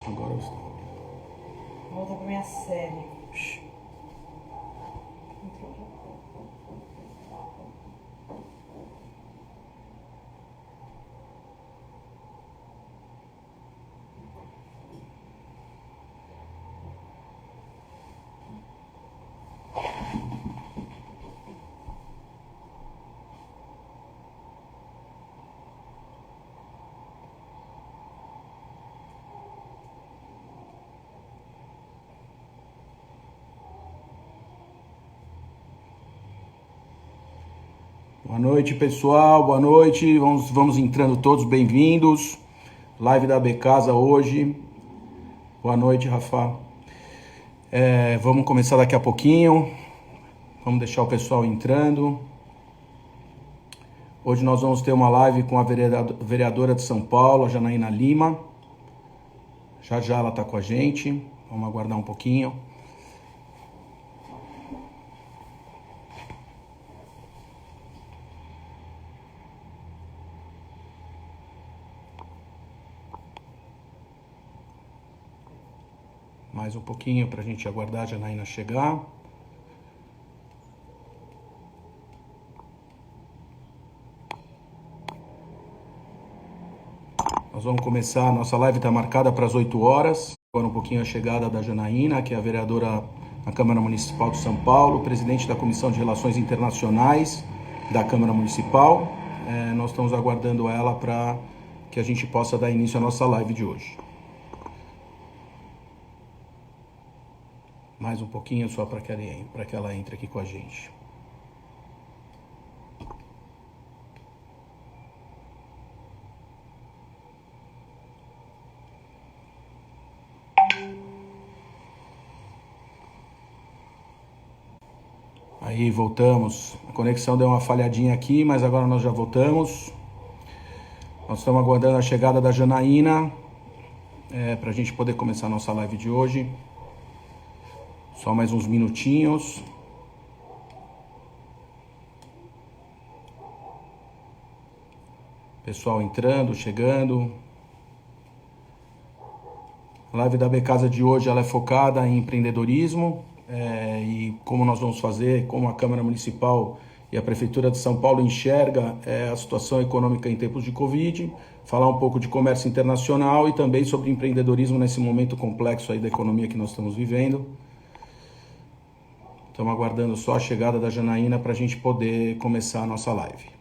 Agora eu estou. Vou voltar pra minha série. Boa noite, pessoal. Boa noite. Vamos entrando todos, bem-vindos. Live da Becasa hoje. Boa noite, Rafa. Vamos começar daqui a pouquinho. Vamos deixar o pessoal entrando. Hoje nós vamos ter uma live com a vereadora de São Paulo, a Janaína Lima. Já já ela está com a gente. Vamos aguardar um pouquinho. Mais um pouquinho para a gente aguardar a Janaína chegar. Nós vamos começar, nossa live está marcada para as 8 horas. Agora um pouquinho a chegada da Janaína, que é a vereadora na Câmara Municipal de São Paulo, presidente da Comissão de Relações Internacionais da Câmara Municipal. Nós estamos aguardando ela para que a gente possa dar início à nossa live de hoje. Mais um pouquinho só para que ela entre aqui com a gente. Aí, voltamos. A conexão deu uma falhadinha aqui, mas agora nós já voltamos. Nós estamos aguardando a chegada da Janaína para a gente poder começar a nossa live de hoje. Só mais uns minutinhos. Pessoal entrando, chegando. A live da Becasa de hoje ela é focada em empreendedorismo e como nós vamos fazer, como a Câmara Municipal e a Prefeitura de São Paulo enxerga a situação econômica em tempos de Covid, falar um pouco de comércio internacional e também sobre empreendedorismo nesse momento complexo aí da economia que nós estamos vivendo. Estamos aguardando só a chegada da Janaína para a gente poder começar a nossa live.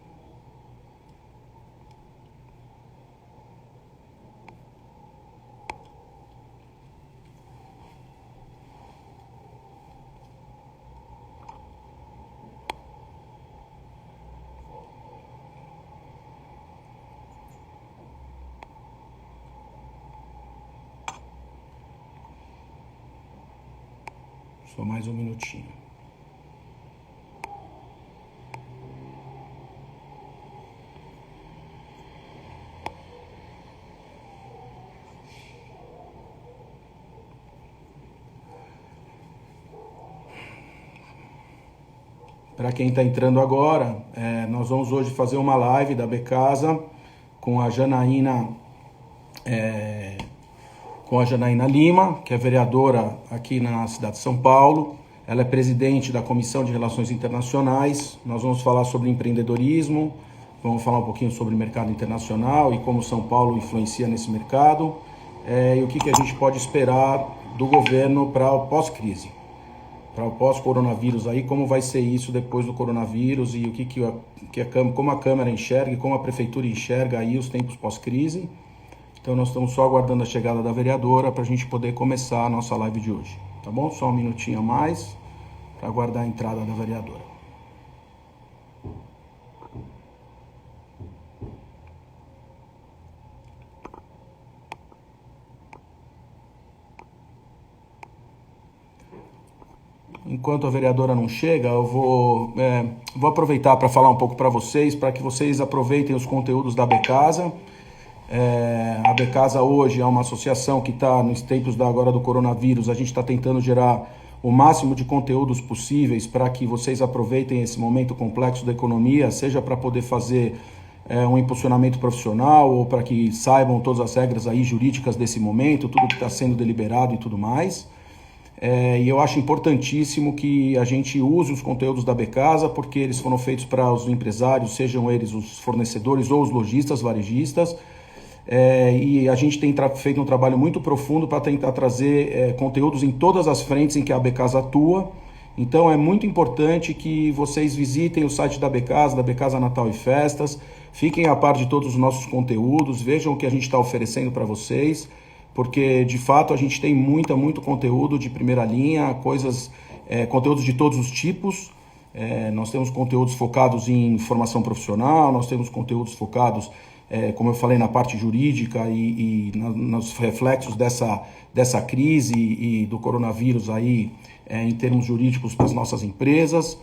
Só mais um minutinho. Para quem está entrando agora, nós vamos hoje fazer uma live da Becasa com a Janaína Lima, que é vereadora aqui na cidade de São Paulo. Ela é presidente da Comissão de Relações Internacionais. Nós vamos falar sobre empreendedorismo, vamos falar um pouquinho sobre o mercado internacional e como São Paulo influencia nesse mercado, e o que a gente pode esperar do governo para o pós-crise, para o pós-coronavírus, aí como vai ser isso depois do coronavírus e como a Câmara enxerga e como a Prefeitura enxerga aí os tempos pós-crise. Então nós estamos só aguardando a chegada da vereadora para a gente poder começar a nossa live de hoje, tá bom? Só um minutinho a mais para aguardar a entrada da vereadora. Enquanto a vereadora não chega, eu vou aproveitar para falar um pouco para vocês, para que vocês aproveitem os conteúdos da Becasa. A Becasa hoje é uma associação que está nos tempos agora do coronavírus. A gente está tentando gerar o máximo de conteúdos possíveis para que vocês aproveitem esse momento complexo da economia, seja para poder fazer um impulsionamento profissional ou para que saibam todas as regras aí jurídicas desse momento, tudo que está sendo deliberado e tudo mais. E eu acho importantíssimo que a gente use os conteúdos da Becasa, porque eles foram feitos para os empresários, sejam eles os fornecedores ou os lojistas, varejistas. E a gente tem feito um trabalho muito profundo para tentar trazer conteúdos em todas as frentes em que a Becasa atua. Então é muito importante que vocês visitem o site da Becasa Natal e Festas, fiquem a par de todos os nossos conteúdos, vejam o que a gente está oferecendo para vocês, porque de fato a gente tem muito conteúdo de primeira linha, conteúdos de todos os tipos. Nós temos conteúdos focados em formação profissional, nós temos conteúdos focados, como eu falei, na parte jurídica e nos reflexos dessa crise e do coronavírus aí, em termos jurídicos para as nossas empresas.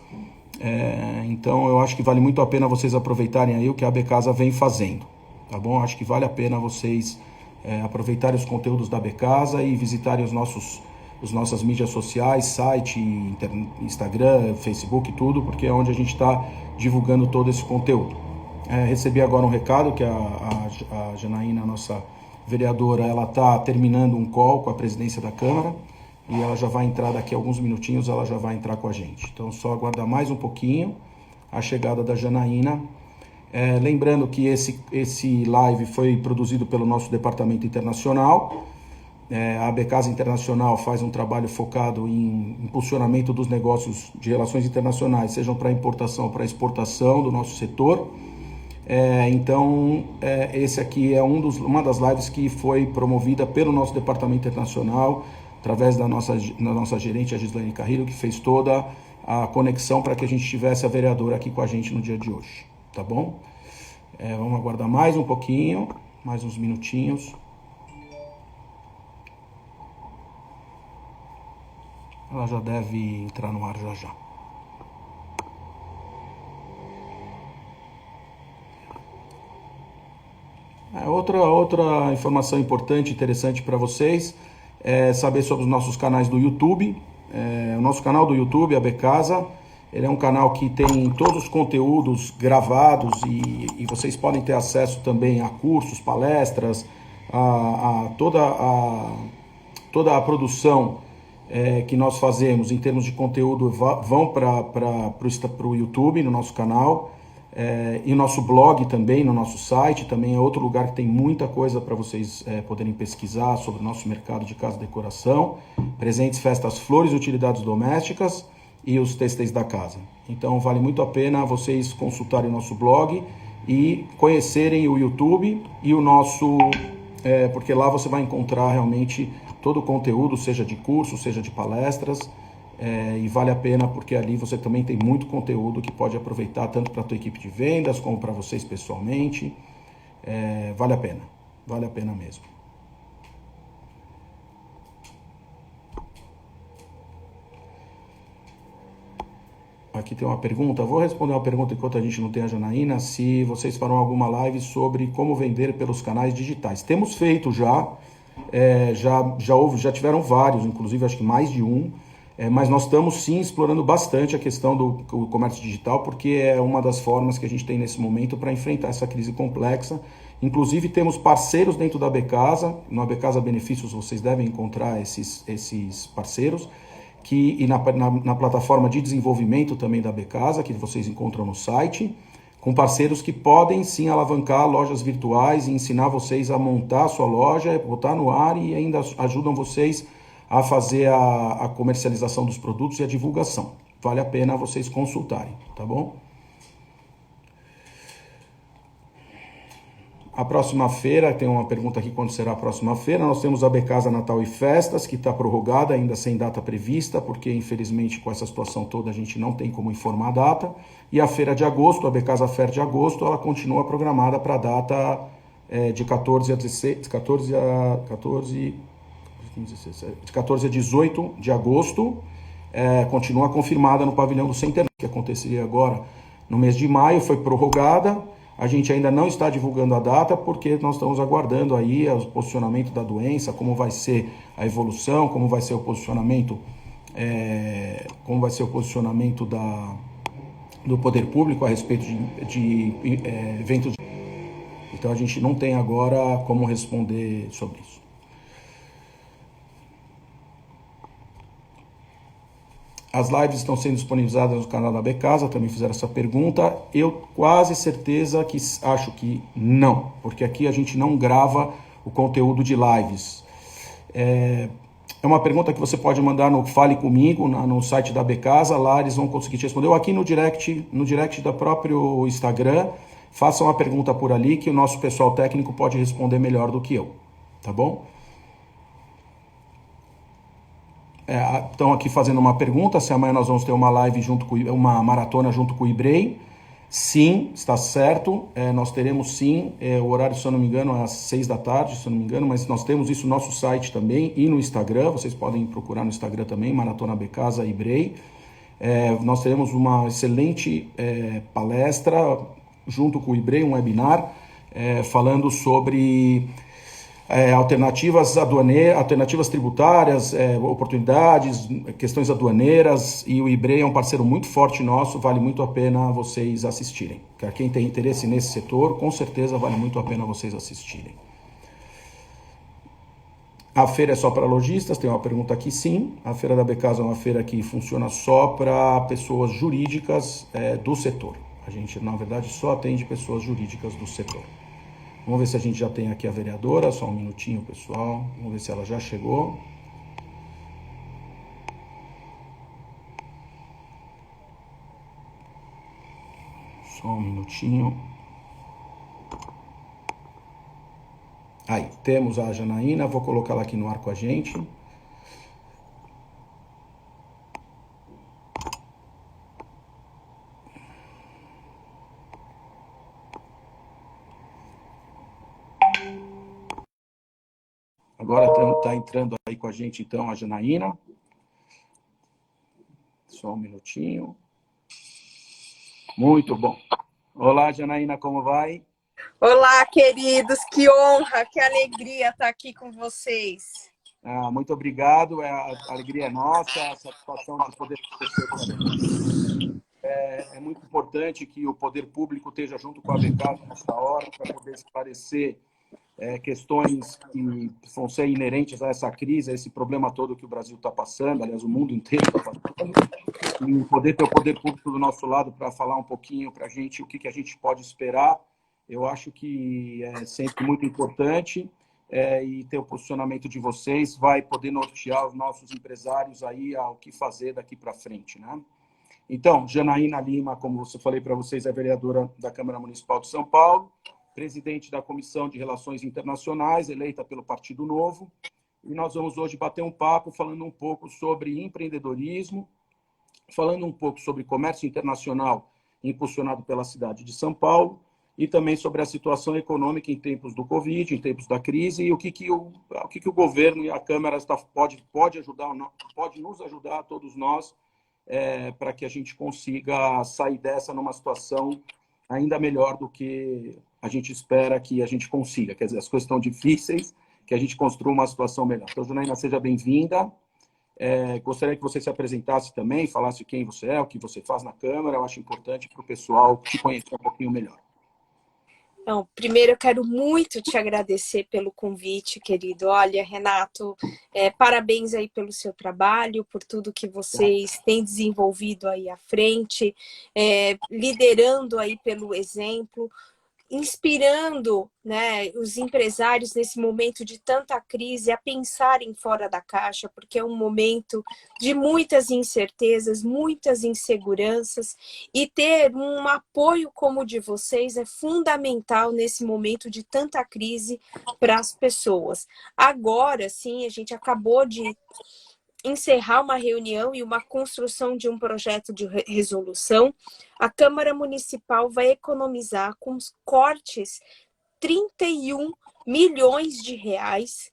Então eu acho que vale muito a pena vocês aproveitarem aí o que a Becasa vem fazendo, tá bom? Acho que vale a pena vocês aproveitarem os conteúdos da Becasa e visitarem as nossas mídias sociais, site, Instagram, Facebook, tudo, porque é onde a gente está divulgando todo esse conteúdo. Recebi agora um recado que a Janaína, nossa vereadora, ela está terminando um call com a presidência da Câmara e ela já vai entrar daqui a alguns minutinhos, ela já vai entrar com a gente. Então só aguardar mais um pouquinho a chegada da Janaína. Lembrando que esse live foi produzido pelo nosso departamento internacional. A Becasa Internacional faz um trabalho focado em impulsionamento dos negócios de relações internacionais, sejam para importação ou para exportação do nosso setor. Então, esse aqui é uma das lives que foi promovida pelo nosso departamento internacional, através da nossa gerente, a Gislaine Carrillo, que fez toda a conexão para que a gente tivesse a vereadora aqui com a gente no dia de hoje, tá bom? Vamos aguardar mais um pouquinho, mais uns minutinhos. Ela já deve entrar no ar já. Outra informação importante, interessante para vocês, é saber sobre os nossos canais do YouTube. O nosso canal do YouTube, a Becasa, ele é um canal que tem todos os conteúdos gravados e vocês podem ter acesso também a cursos, palestras, toda a produção que nós fazemos em termos de conteúdo vão para o YouTube, no nosso canal. E o nosso blog também, no nosso site, também é outro lugar que tem muita coisa para vocês poderem pesquisar sobre o nosso mercado de casa e decoração, presentes, festas, flores e utilidades domésticas e os têxteis da casa. Então vale muito a pena vocês consultarem o nosso blog e conhecerem o YouTube e o nosso... porque lá você vai encontrar realmente todo o conteúdo, seja de curso, seja de palestras, e vale a pena porque ali você também tem muito conteúdo que pode aproveitar tanto para a tua equipe de vendas como para vocês pessoalmente. Vale a pena mesmo. Aqui tem uma pergunta, vou responder uma pergunta enquanto a gente não tem a Janaína, se vocês farão alguma live sobre como vender pelos canais digitais. Temos feito já tiveram vários, inclusive acho que mais de um, mas nós estamos sim explorando bastante a questão do comércio digital, porque é uma das formas que a gente tem nesse momento para enfrentar essa crise complexa. Inclusive temos parceiros dentro da Becasa, na Becasa Benefícios vocês devem encontrar esses parceiros, e na plataforma de desenvolvimento também da Becasa, que vocês encontram no site, com parceiros que podem sim alavancar lojas virtuais e ensinar vocês a montar a sua loja, botar no ar e ainda ajudam vocês a fazer a comercialização dos produtos e a divulgação. Vale a pena vocês consultarem, tá bom? A próxima feira, tem uma pergunta aqui, quando será a próxima feira? Nós temos a Becasa Natal e Festas, que está prorrogada, ainda sem data prevista, porque infelizmente com essa situação toda a gente não tem como informar a data. E a feira de agosto, a Becasa Fair de agosto, ela continua programada para a data de 14 a 18 de agosto, continua confirmada no pavilhão do Centenário, que aconteceria agora no mês de maio, foi prorrogada. A gente ainda não está divulgando a data porque nós estamos aguardando aí o posicionamento da doença, como vai ser a evolução, como vai ser o posicionamento, do poder público a respeito de eventos Então a gente não tem agora como responder sobre isso. As lives estão sendo disponibilizadas no canal da Becasa, também fizeram essa pergunta. Eu quase certeza que acho que não, porque aqui a gente não grava o conteúdo de lives. É uma pergunta que você pode mandar no Fale Comigo, no site da Becasa, lá eles vão conseguir te responder. Ou aqui no direct do próprio Instagram, faça uma pergunta por ali que o nosso pessoal técnico pode responder melhor do que eu, tá bom? Estão aqui fazendo uma pergunta, se amanhã nós vamos ter uma live uma maratona junto com o Ibrei. Sim, está certo, nós teremos sim, o horário, se eu não me engano, é às 6 da tarde, se eu não me engano, mas nós temos isso no nosso site também e no Instagram, vocês podem procurar no Instagram também, Maratona Becasa Ibrei. Nós teremos uma excelente palestra junto com o Ibrei, um webinar, falando sobre alternativas tributárias, oportunidades, questões aduaneiras, e o Ibrei é um parceiro muito forte nosso, vale muito a pena vocês assistirem. Para quem tem interesse nesse setor, com certeza vale muito a pena vocês assistirem. A feira é só para lojistas? Tem uma pergunta aqui, sim. A Feira da Becasa é uma feira que funciona só para pessoas jurídicas do setor. A gente, na verdade, só atende pessoas jurídicas do setor. Vamos ver se a gente já tem aqui a vereadora, só um minutinho, pessoal. Vamos ver se ela já chegou. Só um minutinho. Aí, temos a Janaína, vou colocá-la aqui no ar com a gente. Agora está entrando aí com a gente, então, a Janaína. Só um minutinho. Muito bom. Olá, Janaína, como vai? Olá, queridos. Que honra, que alegria estar aqui com vocês. Muito obrigado. A alegria é nossa, a satisfação de poder é muito importante que o poder público esteja junto com a Becasa nessa hora para poder esclarecer questões que vão ser inerentes a essa crise, a esse problema todo que o Brasil está passando, aliás, o mundo inteiro está passando, e poder ter o poder público do nosso lado para falar um pouquinho para a gente o que a gente pode esperar, eu acho que é sempre muito importante, e ter o posicionamento de vocês vai poder nortear os nossos empresários aí ao que fazer daqui para frente, né? Então, Janaína Lima, como eu falei para vocês, é vereadora da Câmara Municipal de São Paulo, presidente da Comissão de Relações Internacionais, eleita pelo Partido Novo. E nós vamos hoje bater um papo falando um pouco sobre empreendedorismo, falando um pouco sobre comércio internacional impulsionado pela cidade de São Paulo e também sobre a situação econômica em tempos do Covid, em tempos da crise e o que o governo e a Câmara pode nos ajudar, todos nós, para que a gente consiga sair dessa numa situação ainda melhor do que a gente espera que a gente consiga. Quer dizer, as coisas estão difíceis, que a gente construa uma situação melhor. Então, Janaína, seja bem-vinda. Gostaria que você se apresentasse também, falasse quem você é, o que você faz na Câmara. Eu acho importante para o pessoal te conhecer um pouquinho melhor. Então, primeiro, eu quero muito te agradecer pelo convite, querido. Olha, Renato, parabéns aí pelo seu trabalho, por tudo que vocês têm desenvolvido aí à frente, liderando aí pelo exemplo, inspirando, né, os empresários nesse momento de tanta crise a pensarem fora da caixa, porque é um momento de muitas incertezas, muitas inseguranças, e ter um apoio como o de vocês é fundamental nesse momento de tanta crise para as pessoas. Agora, sim, a gente acabou de encerrar uma reunião e uma construção de um projeto de resolução. A Câmara Municipal vai economizar com os cortes 31 milhões de reais,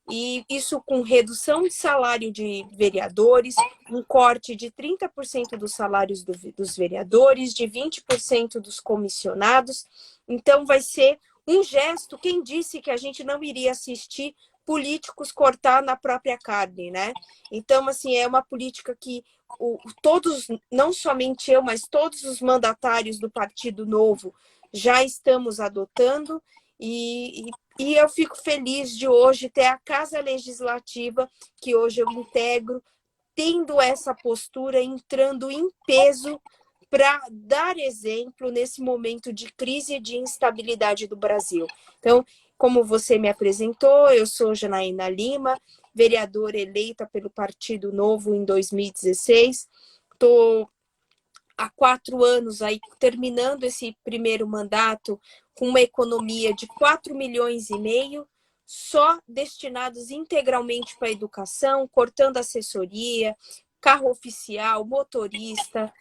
e isso com redução de salário de vereadores, um corte de 30% dos salários dos vereadores, de 20% dos comissionados. Então vai ser um gesto. Quem disse que a gente não iria assistir políticos cortar na própria carne, né? Então, assim, é uma política que todos, não somente eu, mas todos os mandatários do Partido Novo já estamos adotando, E eu fico feliz de hoje ter a Casa Legislativa, que hoje eu integro, tendo essa postura, entrando em peso para dar exemplo nesse momento de crise e de instabilidade do Brasil. Então, como você me apresentou, eu sou Janaína Lima, vereadora eleita pelo Partido Novo em 2016. Estou há 4 anos aí terminando esse primeiro mandato com uma economia de 4,5 milhões, só destinados integralmente para a educação, cortando assessoria, carro oficial, motorista,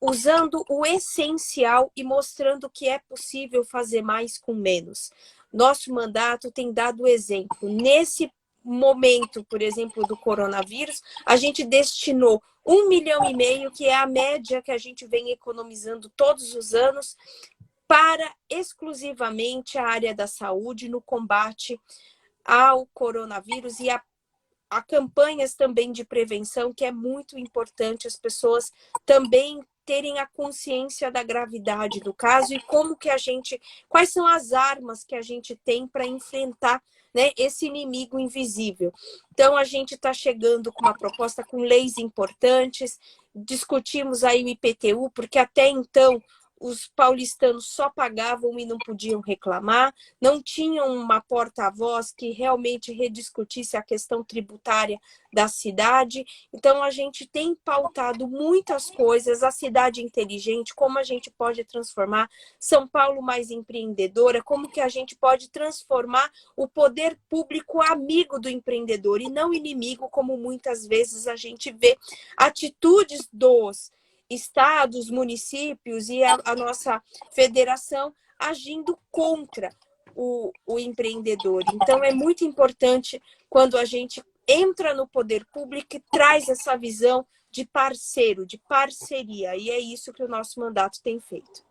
usando o essencial e mostrando que é possível fazer mais com menos. Nosso mandato tem dado exemplo. Nesse momento, por exemplo, do coronavírus, a gente destinou 1,5 milhão, que é a média que a gente vem economizando todos os anos, para exclusivamente a área da saúde no combate ao coronavírus e a campanhas também de prevenção, que é muito importante as pessoas também terem a consciência da gravidade do caso e quais são as armas que a gente tem para enfrentar, né, esse inimigo invisível. Então, a gente está chegando com uma proposta com leis importantes, discutimos aí o IPTU, porque até então os paulistanos só pagavam e não podiam reclamar, não tinham uma porta-voz que realmente rediscutisse a questão tributária da cidade. Então, a gente tem pautado muitas coisas, a cidade inteligente, como a gente pode transformar São Paulo mais empreendedora, como que a gente pode transformar o poder público amigo do empreendedor e não inimigo, como muitas vezes a gente vê atitudes dos estados, municípios e a nossa federação agindo contra o empreendedor. Então, é muito importante quando a gente entra no poder público e traz essa visão de parceiro, de parceria. E é isso que o nosso mandato tem feito.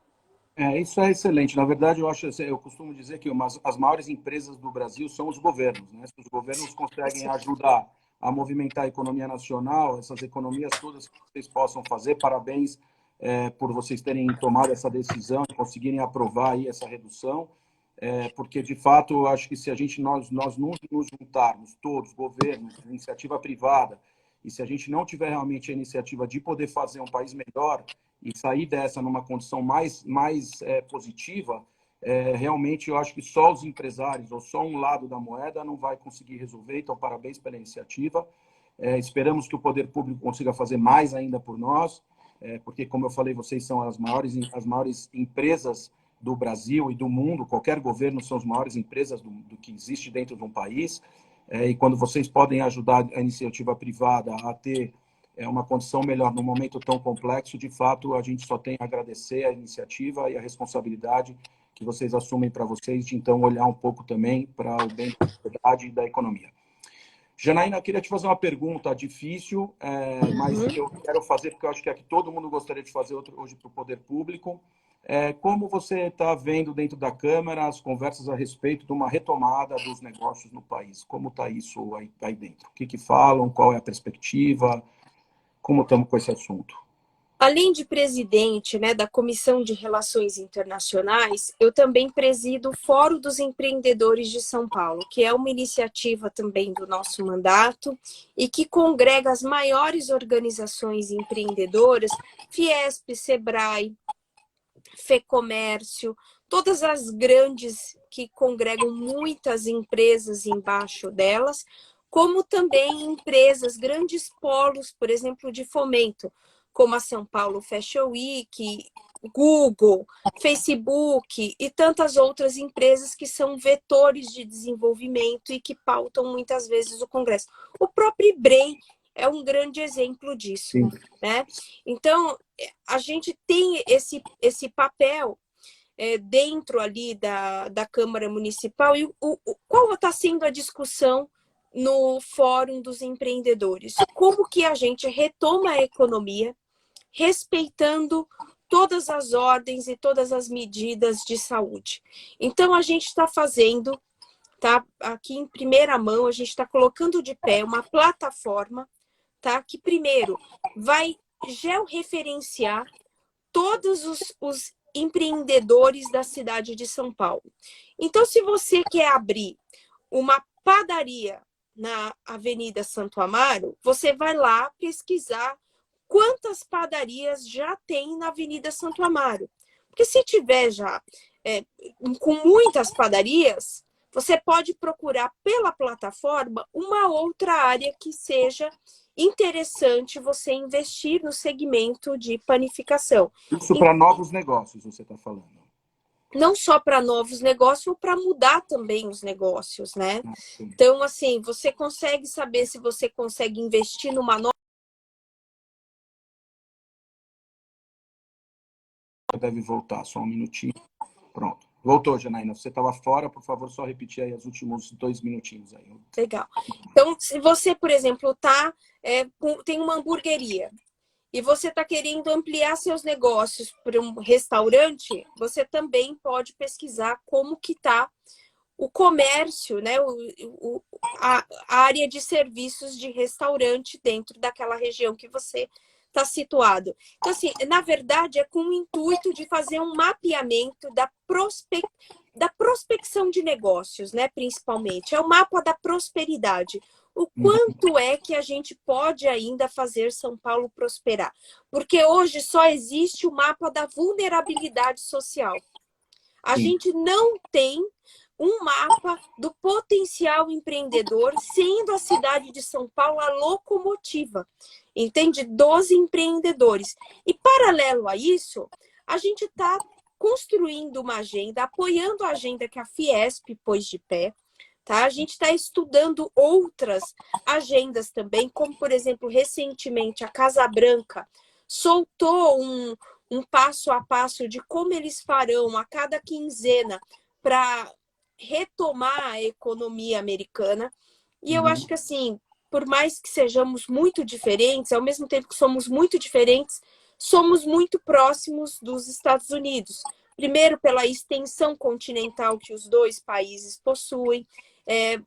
Isso é excelente. Na verdade, eu costumo dizer que as maiores empresas do Brasil são os governos, né? Se os governos conseguem ajudar a movimentar a economia nacional, essas economias todas que vocês possam fazer, parabéns por vocês terem tomado essa decisão e conseguirem aprovar aí essa redução, porque, de fato, eu acho que se nós não nos juntarmos todos, governos, iniciativa privada, e se a gente não tiver realmente a iniciativa de poder fazer um país melhor e sair dessa numa condição mais positiva, realmente eu acho que só os empresários ou só um lado da moeda não vai conseguir resolver. Então, parabéns pela iniciativa. Esperamos que o poder público consiga fazer mais ainda por nós, porque, como eu falei, vocês são as maiores empresas do Brasil e do mundo. Qualquer governo são as maiores empresas do que existe dentro de um país. E quando vocês podem ajudar a iniciativa privada a ter uma condição melhor num momento tão complexo, de fato, a gente só tem a agradecer a iniciativa e a responsabilidade que vocês assumem para vocês de, então, olhar um pouco também para o bem da sociedade e da economia. Janaína, eu queria te fazer uma pergunta difícil, mas eu quero fazer porque eu acho que é que todo mundo gostaria de fazer hoje para o poder público. Como você está vendo dentro da Câmara as conversas a respeito de uma retomada dos negócios no país? Como está isso aí dentro? O que falam? Qual é a perspectiva? Como estamos com esse assunto? Além de presidente, né, da Comissão de Relações Internacionais, eu também presido o Fórum dos Empreendedores de São Paulo, que é uma iniciativa também do nosso mandato e que congrega as maiores organizações empreendedoras, Fiesp, Sebrae, Fecomércio, todas as grandes que congregam muitas empresas embaixo delas, como também empresas, grandes polos, por exemplo, de fomento, como a São Paulo Fashion Week, Google, Facebook e tantas outras empresas que são vetores de desenvolvimento e que pautam muitas vezes o Congresso. O próprio IBREM é um grande exemplo disso, né? Então, a gente tem esse papel dentro ali da Câmara Municipal. E qual está sendo a discussão no Fórum dos Empreendedores? Como que a gente retoma a economia respeitando todas as ordens e todas as medidas de saúde? Então, a gente está fazendo, tá? Aqui em primeira mão, a gente está colocando de pé uma plataforma, tá? Que primeiro vai georreferenciar todos os empreendedores da cidade de São Paulo. Então, se você quer abrir uma padaria na Avenida Santo Amaro, você vai lá pesquisar quantas padarias já tem na Avenida Santo Amaro. Porque se tiver já com muitas padarias, você pode procurar pela plataforma uma outra área que seja interessante você investir no segmento de panificação. Isso para novos negócios, você está falando. Não só para novos negócios, ou para mudar também os negócios, né? Então, assim, você consegue saber se você consegue investir numa nova... Deve voltar, só um minutinho. Pronto. Voltou, Janaína. Você estava fora, por favor, só repetir aí os últimos 2 minutinhos aí. Legal. Então, se você, por exemplo, tem uma hamburgueria e você está querendo ampliar seus negócios para um restaurante, você também pode pesquisar como que está o comércio, né? A área de serviços de restaurante dentro daquela região que você está situado. Então, assim, na verdade, é com o intuito de fazer um mapeamento da prospecção de negócios, né? Principalmente. É o mapa da prosperidade. O quanto é que a gente pode ainda fazer São Paulo prosperar? Porque hoje só existe o mapa da vulnerabilidade social. A gente não tem um mapa do potencial empreendedor, sendo a cidade de São Paulo a locomotiva, entende? Dos empreendedores. E, paralelo a isso, a gente está construindo uma agenda, apoiando a agenda que a Fiesp pôs de pé, tá? A gente está estudando outras agendas também, como, por exemplo, recentemente a Casa Branca soltou um passo a passo de como eles farão a cada quinzena para retomar a economia americana. E eu acho que, assim, por mais que sejamos muito diferentes, ao mesmo tempo que somos muito diferentes, somos muito próximos dos Estados Unidos. Primeiro, pela extensão continental que os dois países possuem,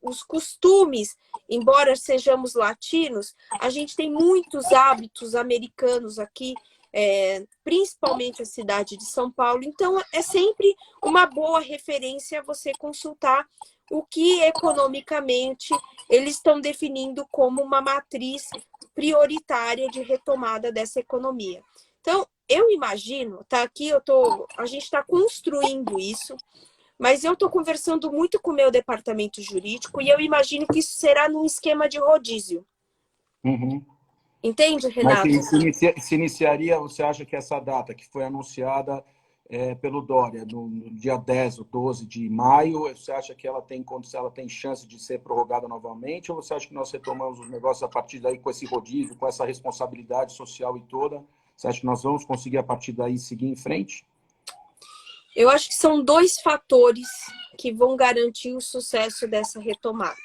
os costumes, embora sejamos latinos, a gente tem muitos hábitos americanos aqui, principalmente a cidade de São Paulo. Então, é sempre uma boa referência você consultar o que economicamente eles estão definindo como uma matriz prioritária de retomada dessa economia. Então, eu imagino, tá aqui, a gente está construindo isso, mas eu estou conversando muito com o meu departamento jurídico e eu imagino que isso será num esquema de rodízio. Entende, Renato? Mas se iniciaria, você acha que essa data que foi anunciada pelo Dória, no dia 10 ou 12 de maio, você acha que ela tem chance de ser prorrogada novamente, ou você acha que nós retomamos os negócios a partir daí com esse rodízio, com essa responsabilidade social e toda? Você acha que nós vamos conseguir a partir daí seguir em frente? Eu acho que são 2 fatores que vão garantir o sucesso dessa retomada.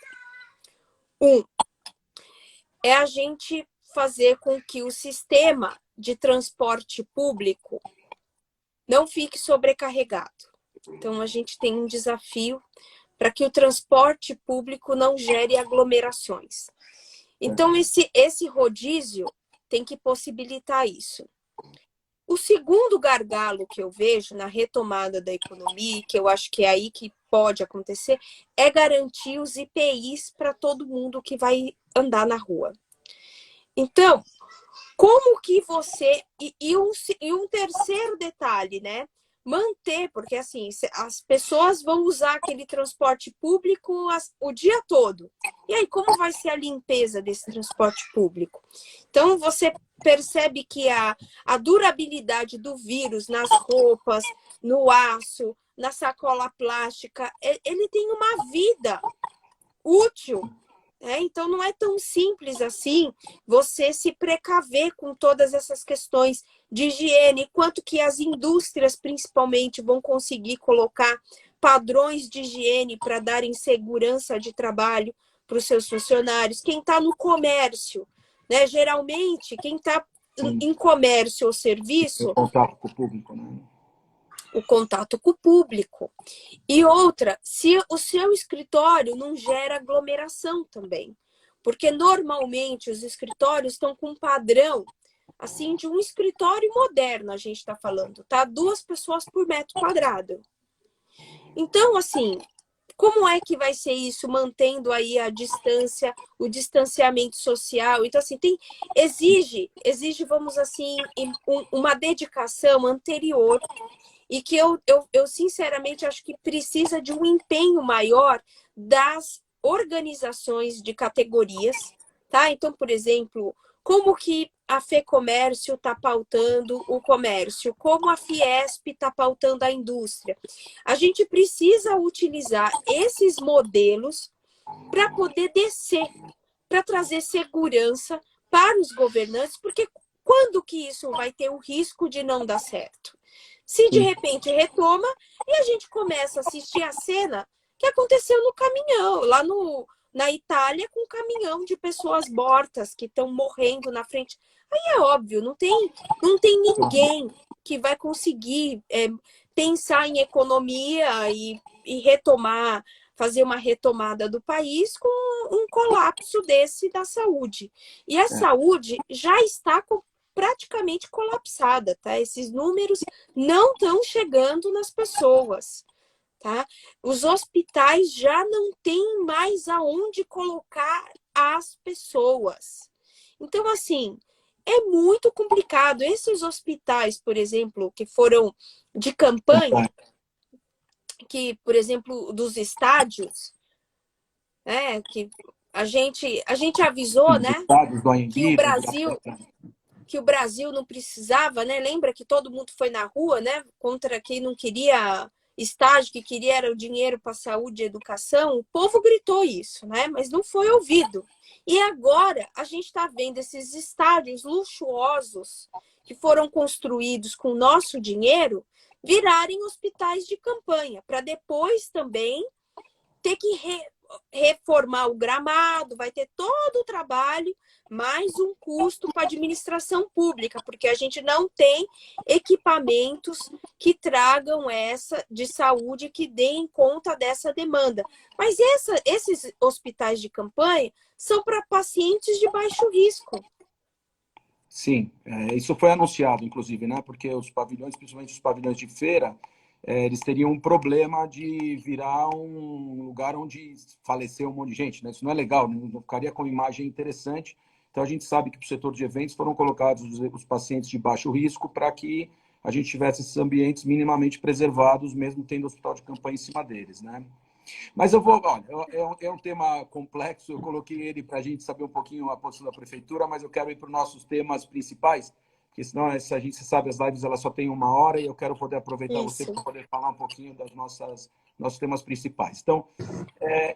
É a gente fazer com que o sistema de transporte público não fique sobrecarregado. Então, a gente tem um desafio para que o transporte público não gere aglomerações. Então, esse rodízio tem que possibilitar isso. O segundo gargalo que eu vejo na retomada da economia, que eu acho que é aí que pode acontecer, é garantir os IPIs para todo mundo que vai andar na rua. Então, como que você... E um terceiro detalhe, né? Manter, porque assim, as pessoas vão usar aquele transporte público o dia todo. E aí, como vai ser a limpeza desse transporte público? Então, você percebe que a durabilidade do vírus nas roupas, no aço, na sacola plástica, ele tem uma vida útil. Então, não é tão simples assim você se precaver com todas essas questões de higiene, quanto que as indústrias, principalmente, vão conseguir colocar padrões de higiene para darem segurança de trabalho para os seus funcionários. Quem está no comércio, né? Geralmente, quem está em comércio ou serviço... O contato com o público, né? O contato com o público. E outra, se o seu escritório não gera aglomeração também. Porque normalmente os escritórios estão com um padrão assim, de um escritório moderno, a gente está falando, tá? 2 pessoas por metro quadrado. Então, assim, como é que vai ser isso, mantendo aí a distância, o distanciamento social? Então, assim, exige, vamos assim, uma dedicação anterior e que eu sinceramente acho que precisa de um empenho maior das organizações de categorias, tá? Então, por exemplo, como que a FEComércio está pautando o comércio, como a Fiesp está pautando a indústria. A gente precisa utilizar esses modelos para poder descer, para trazer segurança para os governantes, porque quando que isso vai ter o risco de não dar certo? Se de repente retoma e a gente começa a assistir a cena que aconteceu no caminhão, lá na Itália, com um caminhão de pessoas mortas que estão morrendo na frente. Aí é óbvio, não tem ninguém que vai conseguir pensar em economia e retomar, fazer uma retomada do país com um colapso desse da saúde. E a saúde já está praticamente colapsada, tá? Esses números não estão chegando nas pessoas, tá? Os hospitais já não têm mais aonde colocar as pessoas. Então, assim, é muito complicado. Esses hospitais, por exemplo, que foram de campanha, que, por exemplo, dos estádios, né, que a gente avisou, né, que o Brasil não precisava, né? Lembra que todo mundo foi na rua, né? Contra quem não queria estágio, que queria era o dinheiro para saúde e educação. O povo gritou isso, né? Mas não foi ouvido. E agora a gente está vendo esses estádios luxuosos que foram construídos com o nosso dinheiro virarem hospitais de campanha, para depois também ter que reformar o gramado, vai ter todo o trabalho, mais um custo para a administração pública, porque a gente não tem equipamentos que tragam essa de saúde, que deem conta dessa demanda. Mas esses hospitais de campanha são para pacientes de baixo risco. Sim, isso foi anunciado, inclusive, né? Porque os pavilhões, principalmente os pavilhões de feira, eles teriam um problema de virar um lugar onde faleceu um monte de gente, né? Isso não é legal, não ficaria com uma imagem interessante. Então, a gente sabe que para o setor de eventos foram colocados os pacientes de baixo risco para que a gente tivesse esses ambientes minimamente preservados, mesmo tendo hospital de campanha em cima deles, né? Mas olha, é um tema complexo, eu coloquei ele para a gente saber um pouquinho a postura da prefeitura, mas eu quero ir para os nossos temas principais, porque senão a gente sabe, as lives elas só têm 1 hora e eu quero poder aproveitar você para poder falar um pouquinho das nossos temas principais. Então,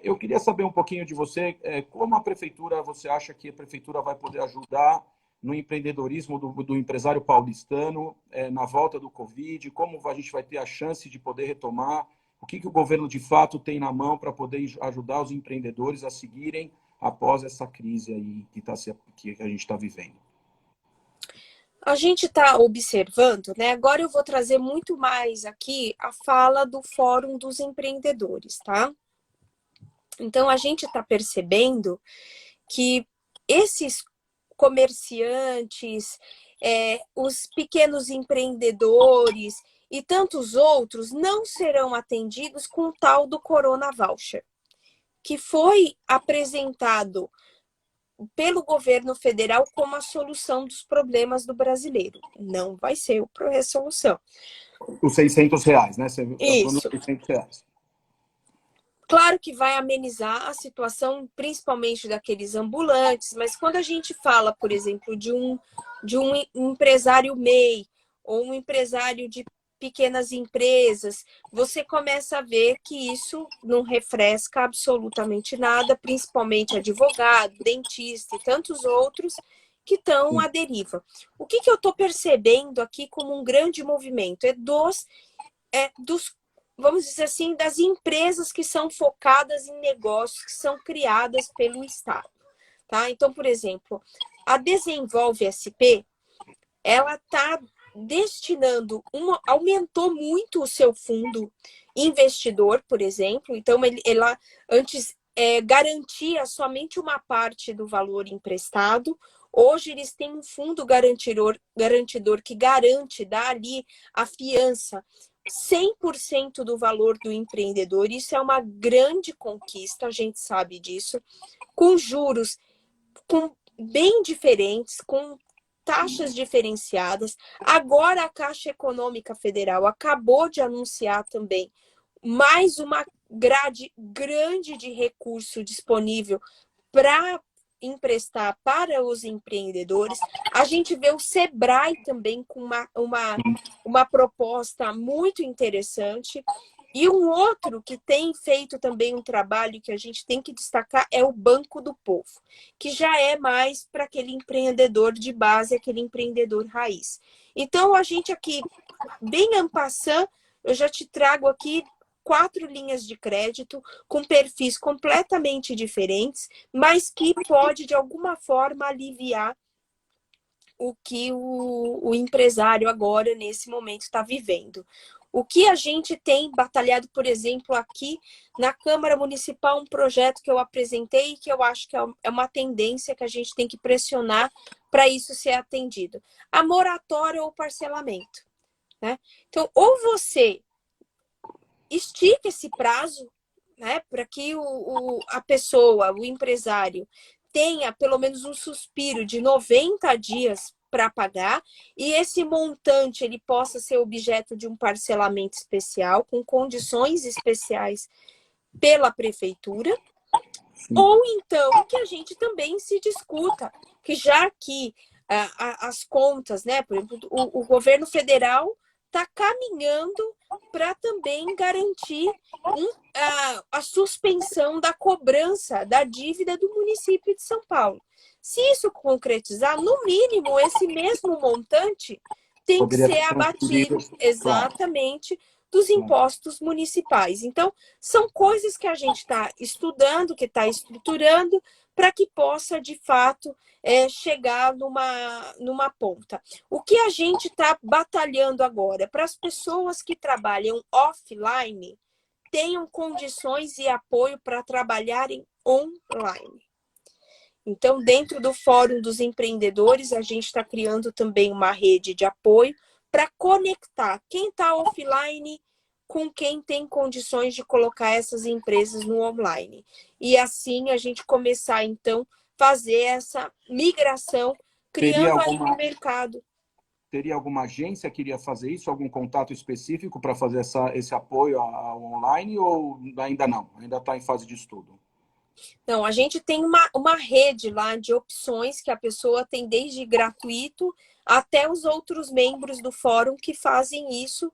eu queria saber um pouquinho de você, como a prefeitura, você acha que a prefeitura vai poder ajudar no empreendedorismo do empresário paulistano, na volta do Covid, como a gente vai ter a chance de poder retomar, o que o governo de fato tem na mão para poder ajudar os empreendedores a seguirem após essa crise aí que a gente está vivendo? A gente está observando, né? Agora eu vou trazer muito mais aqui a fala do Fórum dos Empreendedores, tá? Então, a gente está percebendo que esses comerciantes, os pequenos empreendedores e tantos outros não serão atendidos com o tal do Corona Voucher, que foi apresentado pelo governo federal como a solução dos problemas do brasileiro. Não vai ser a solução. Os R$600, né? Você Isso. Tá R$600. Claro que vai amenizar a situação, principalmente daqueles ambulantes, mas quando a gente fala, por exemplo, de um empresário MEI ou um empresário de pequenas empresas, você começa a ver que isso não refresca absolutamente nada, principalmente advogado, dentista e tantos outros que estão à deriva. O que eu estou percebendo aqui como um grande movimento dos vamos dizer assim, das empresas que são focadas em negócios que são criadas pelo Estado, tá? Então, por exemplo, a Desenvolve SP, ela está destinando, aumentou muito o seu fundo investidor, por exemplo. Então, ela antes garantia somente uma parte do valor emprestado. Hoje eles têm um fundo garantidor que garante, dá ali a fiança 100% do valor do empreendedor. Isso é uma grande conquista, a gente sabe disso, com juros bem diferentes, com taxas diferenciadas. Agora a Caixa Econômica Federal acabou de anunciar também mais uma grade grande de recurso disponível para emprestar para os empreendedores. A gente vê o Sebrae também com uma proposta muito interessante. E um outro que tem feito também um trabalho que a gente tem que destacar é o Banco do Povo, que já é mais para aquele empreendedor de base, aquele empreendedor raiz. Então, a gente aqui, bem en passant, eu já te trago aqui 4 linhas de crédito com perfis completamente diferentes, mas que pode, de alguma forma, aliviar o que o empresário agora, nesse momento, está vivendo. O que a gente tem batalhado, por exemplo, aqui na Câmara Municipal, um projeto que eu apresentei e que eu acho que é uma tendência que a gente tem que pressionar para isso ser atendido. A moratória ou parcelamento, né? Então, ou você estica esse prazo, né, para que a pessoa, o empresário, tenha pelo menos um suspiro de 90 dias para pagar, e esse montante ele possa ser objeto de um parcelamento especial, com condições especiais pela prefeitura. Sim. Ou então que a gente também se discuta, que já que as contas, né, por exemplo, o governo federal está caminhando para também garantir a suspensão da cobrança da dívida do município de São Paulo. Se isso concretizar, no mínimo, esse mesmo montante tem que ser abatido exatamente dos impostos municipais. Então, são coisas que a gente está estudando, que está estruturando, para que possa, de fato, chegar numa ponta. O que a gente está batalhando agora? Para as pessoas que trabalham offline, tenham condições e apoio para trabalharem online. Então, dentro do Fórum dos Empreendedores, a gente está criando também uma rede de apoio para conectar quem está offline com quem tem condições de colocar essas empresas no online. E assim a gente começar, então, fazer essa migração, criando aí um mercado. Teria alguma agência que iria fazer isso? Algum contato específico para fazer esse apoio ao online ou ainda não? Ainda está em fase de estudo? Não, a gente tem uma rede lá de opções que a pessoa tem desde gratuito até os outros membros do fórum que fazem isso,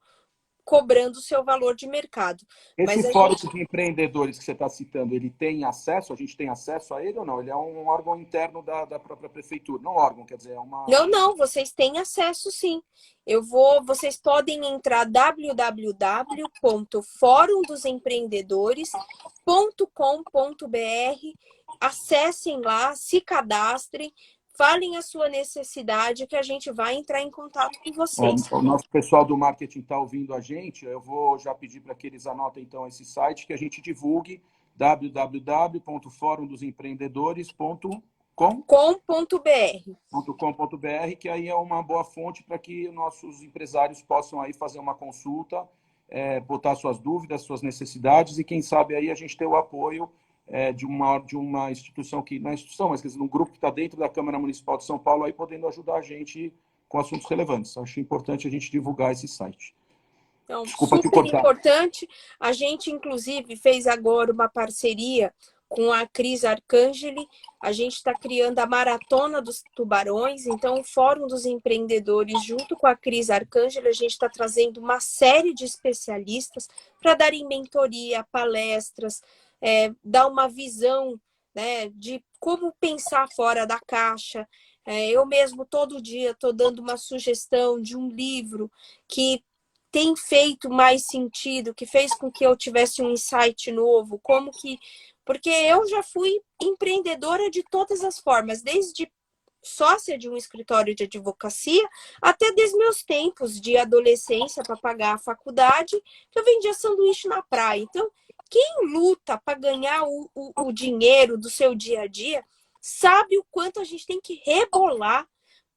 cobrando o seu valor de mercado. Esse fórum de empreendedores que você está citando, ele tem acesso? A gente tem acesso a ele ou não? Ele é um órgão interno da própria prefeitura. Não órgão, quer dizer, é uma... Não, vocês têm acesso sim. Vocês podem entrar www.forumdosempreendedores.com.br, acessem lá, se cadastrem, falem a sua necessidade que a gente vai entrar em contato com vocês. O nosso pessoal do marketing está ouvindo a gente, eu vou já pedir para que eles anotem então esse site, que a gente divulgue www.forumdosempreendedores.com.br, que aí é uma boa fonte para que nossos empresários possam aí fazer uma consulta, botar suas dúvidas, suas necessidades, e quem sabe aí a gente ter o apoio de uma instituição que não é instituição, mas quer dizer, um grupo que está dentro da Câmara Municipal de São Paulo aí podendo ajudar a gente com assuntos relevantes. Acho importante a gente divulgar esse site. Então, super importante. A gente, inclusive, fez agora uma parceria com a Cris Arcangeli. A gente está criando a Maratona dos Tubarões. Então, o Fórum dos Empreendedores, junto com a Cris Arcangeli, a gente está trazendo uma série de especialistas para darem mentoria, palestras, dar uma visão, né, de como pensar fora da caixa. Eu mesmo, todo dia, estou dando uma sugestão de um livro que tem feito mais sentido, que fez com que eu tivesse um insight novo, porque eu já fui empreendedora de todas as formas, desde sócia de um escritório de advocacia, até desde meus tempos de adolescência para pagar a faculdade, que eu vendia sanduíche na praia. Então, quem luta para ganhar o dinheiro do seu dia a dia sabe o quanto a gente tem que rebolar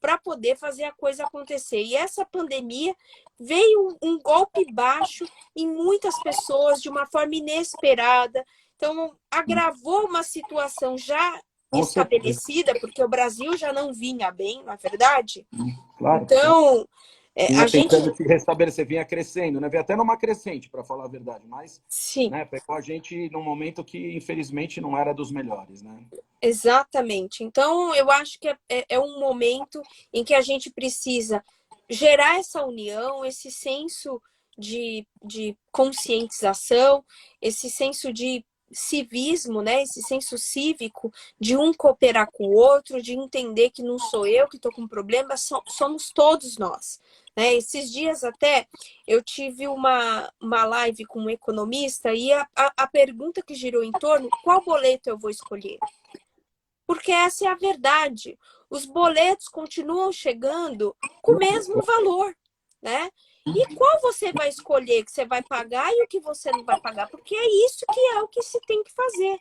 para poder fazer a coisa acontecer. E essa pandemia veio um golpe baixo em muitas pessoas de uma forma inesperada. Então, agravou uma situação já Com certeza. estabelecida, porque o Brasil já não vinha bem, não é verdade? Claro. Então, Vinha a gente... tentando se restabelecer, vinha crescendo, né? Vinha até numa crescente, para falar a verdade, mas Sim. né, pegou a gente num momento que, infelizmente, não era dos melhores, né? Exatamente. Então, eu acho que é um momento em que a gente precisa gerar essa união, esse senso de conscientização, esse senso de civismo, né? Esse senso cívico de um cooperar com o outro, de entender que não sou eu que estou com problema, somos todos nós. Né? Esses dias até eu tive uma live com um economista e a pergunta que girou em torno, qual boleto eu vou escolher? Porque essa é a verdade. Os boletos continuam chegando com o mesmo valor, né? E qual você vai escolher que você vai pagar e o que você não vai pagar? Porque é isso que é o que se tem que fazer.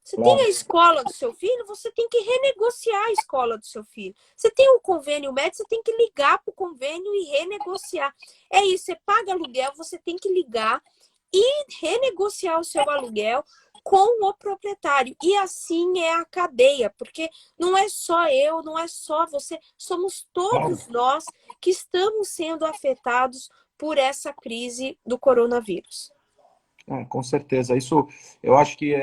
Você tem a escola do seu filho, você tem que renegociar a escola do seu filho. Você tem um convênio médico, você tem que ligar para o convênio e renegociar. É isso, você paga aluguel, você tem que ligar e renegociar o seu aluguel com o proprietário. E assim é a cadeia, porque não é só eu, não é só você, somos todos nós que estamos sendo afetados por essa crise do coronavírus. Com certeza. Isso, eu acho que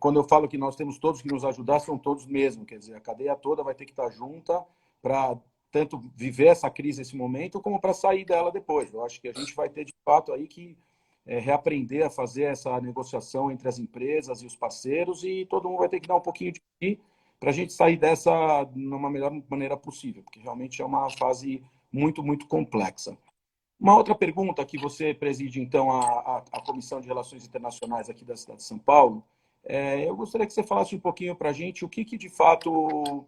quando eu falo que nós temos todos que nos ajudar, são todos mesmo. Quer dizer, a cadeia toda vai ter que estar junta para tanto viver essa crise nesse momento, como para sair dela depois. Eu acho que a gente vai ter, de fato, aí que reaprender a fazer essa negociação entre as empresas e os parceiros, e todo mundo vai ter que dar um pouquinho de si para a gente sair dessa numa melhor maneira possível, porque realmente é uma fase muito, muito complexa. Uma outra pergunta que você preside, então, a Comissão de Relações Internacionais aqui da cidade de São Paulo, eu gostaria que você falasse um pouquinho para a gente o que de fato,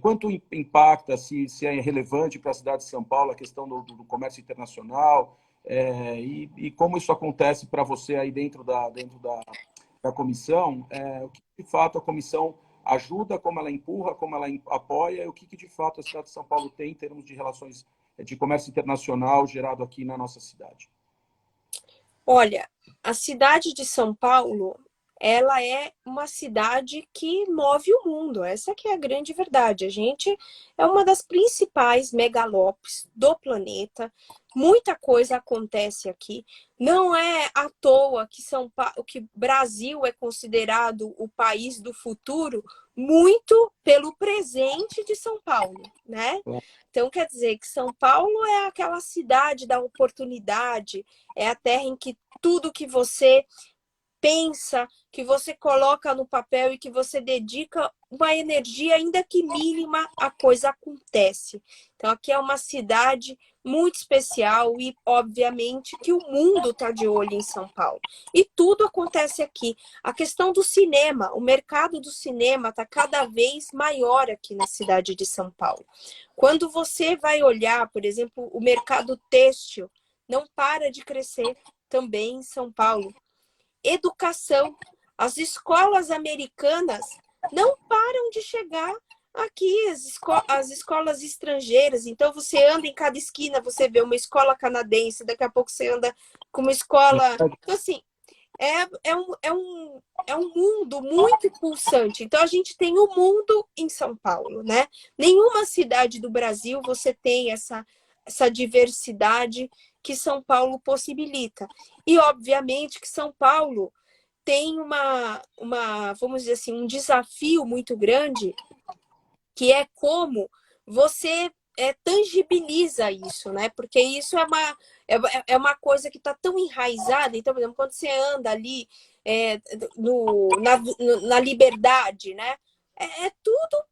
quanto impacta, se é relevante para a cidade de São Paulo a questão do comércio internacional, e como isso acontece para você aí dentro da comissão, o que de fato a comissão ajuda, como ela empurra, como ela apoia, e o que de fato a cidade de São Paulo tem em termos de relações de comércio internacional gerado aqui na nossa cidade? Olha, a cidade de São Paulo, ela é uma cidade que move o mundo. Essa que é a grande verdade. A gente é uma das principais megalópolis do planeta. Muita coisa acontece aqui. Não é à toa que Brasil é considerado o país do futuro, muito pelo presente de São Paulo, né? Então, quer dizer que São Paulo é aquela cidade da oportunidade, é a terra em que tudo que você pensa, que você coloca no papel e que você dedica uma energia, ainda que mínima, a coisa acontece. Então, aqui é uma cidade muito especial e, obviamente, que o mundo está de olho em São Paulo. E tudo acontece aqui. A questão do cinema, o mercado do cinema está cada vez maior aqui na cidade de São Paulo. Quando você vai olhar, por exemplo, o mercado têxtil, não para de crescer também em São Paulo. Educação. As escolas americanas não param de chegar aqui, as escolas estrangeiras. Então, você anda em cada esquina, você vê uma escola canadense, daqui a pouco você anda com uma escola... Então, assim, é um mundo muito pulsante. Então, a gente tem o mundo em São Paulo, né? Nenhuma cidade do Brasil você tem essa diversidade que São Paulo possibilita. E, obviamente, que São Paulo tem vamos dizer assim, um desafio muito grande, que é como você tangibiliza isso, né? Porque isso é uma coisa que está tão enraizada. Então, por exemplo, quando você anda ali na Liberdade, né? É tudo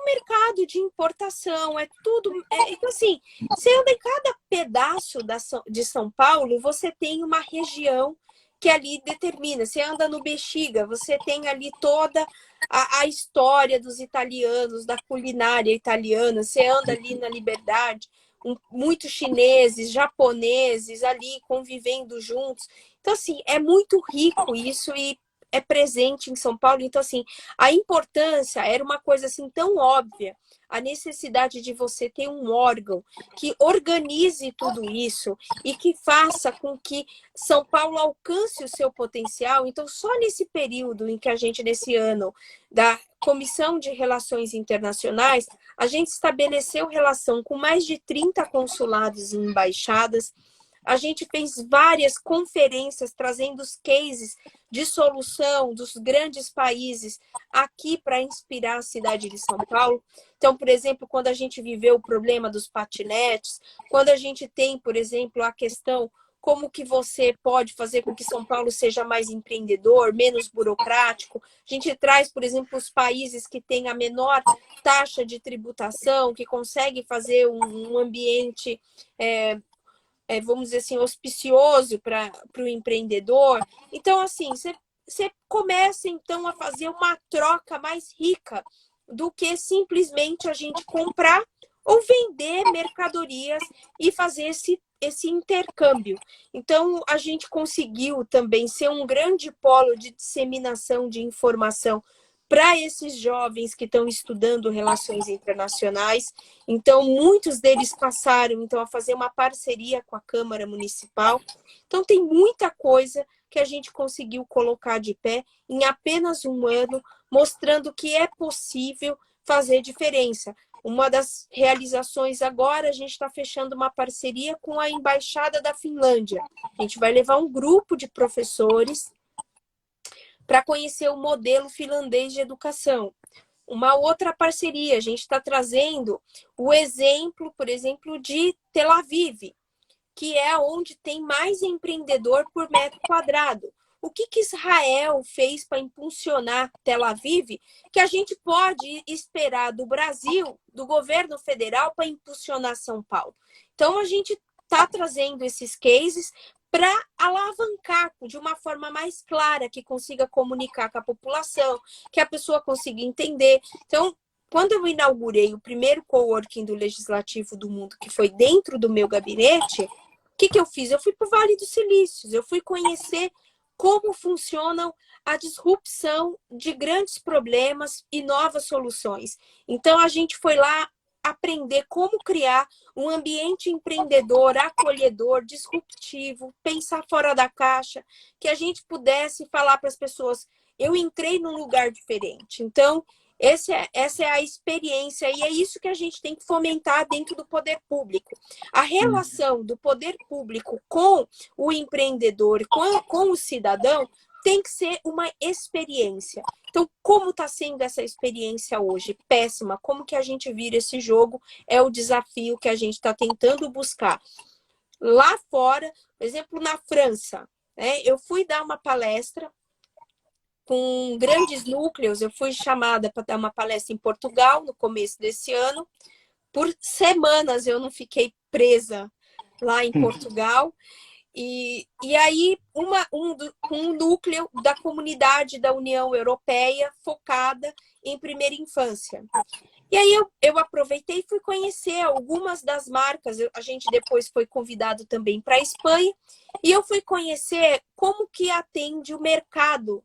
mercado de importação, é tudo... então, assim, você anda em cada pedaço de São Paulo, você tem uma região que ali determina. Você anda no Bexiga, você tem ali toda a história dos italianos, da culinária italiana. Você anda ali na Liberdade, muitos chineses, japoneses ali convivendo juntos. Então, assim, é muito rico isso e é presente em São Paulo. Então, assim, a importância era uma coisa assim tão óbvia, a necessidade de você ter um órgão que organize tudo isso e que faça com que São Paulo alcance o seu potencial. Então, só nesse período em que a gente, nesse ano da Comissão de Relações Internacionais, a gente estabeleceu relação com mais de 30 consulados e embaixadas. A gente fez várias conferências trazendo os cases de solução dos grandes países aqui para inspirar a cidade de São Paulo. Então, por exemplo, quando a gente viveu o problema dos patinetes, quando a gente tem, por exemplo, a questão como que você pode fazer com que São Paulo seja mais empreendedor, menos burocrático. A gente traz, por exemplo, os países que têm a menor taxa de tributação, que conseguem fazer um ambiente vamos dizer assim, auspicioso para o empreendedor. Então, assim, você começa, então, a fazer uma troca mais rica do que simplesmente a gente comprar ou vender mercadorias e fazer esse intercâmbio. Então, a gente conseguiu também ser um grande polo de disseminação de informação para esses jovens que estão estudando relações internacionais. Então, muitos deles passaram então a fazer uma parceria com a Câmara Municipal. Então, tem muita coisa que a gente conseguiu colocar de pé em apenas um ano, mostrando que é possível fazer diferença. Uma das realizações agora, a gente está fechando uma parceria com a Embaixada da Finlândia. A gente vai levar um grupo de professores para conhecer o modelo finlandês de educação. Uma outra parceria, a gente está trazendo o exemplo, por exemplo, de Tel Aviv, que é onde tem mais empreendedor por metro quadrado. O que Israel fez para impulsionar Tel Aviv, que a gente pode esperar do Brasil, do governo federal, para impulsionar São Paulo? Então, a gente está trazendo esses cases para alavancar de uma forma mais clara, que consiga comunicar com a população, que a pessoa consiga entender. Então, quando eu inaugurei o primeiro coworking do Legislativo do Mundo, que foi dentro do meu gabinete, o que eu fiz? Eu fui para o Vale dos Silícios, eu fui conhecer como funcionam a disrupção de grandes problemas e novas soluções. Então, a gente foi lá aprender como criar um ambiente empreendedor, acolhedor, disruptivo, pensar fora da caixa, que a gente pudesse falar para as pessoas, eu entrei num lugar diferente. Então, essa é a experiência e é isso que a gente tem que fomentar dentro do poder público. A relação do poder público com o empreendedor, com o cidadão, tem que ser uma experiência. Então, como está sendo essa experiência hoje? Péssima. Como que a gente vira esse jogo? É o desafio que a gente está tentando buscar. Lá fora, por exemplo, na França, né, eu fui dar uma palestra com grandes núcleos. Eu fui chamada para dar uma palestra em Portugal no começo desse ano. Por semanas eu não fiquei presa lá em Portugal. E aí, um núcleo da comunidade da União Europeia focada em primeira infância. E aí eu aproveitei e fui conhecer algumas das marcas. A gente depois foi convidado também para a Espanha. E eu fui conhecer como que atende o mercado,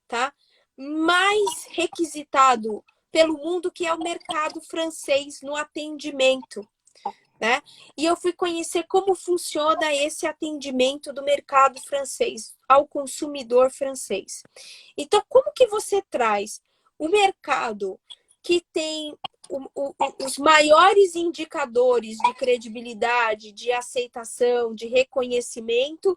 tá? Mais requisitado pelo mundo, que é o mercado francês no atendimento. Né? E eu fui conhecer como funciona esse atendimento do mercado francês ao consumidor francês. Então, como que você traz o mercado que tem os maiores indicadores de credibilidade, de aceitação, de reconhecimento,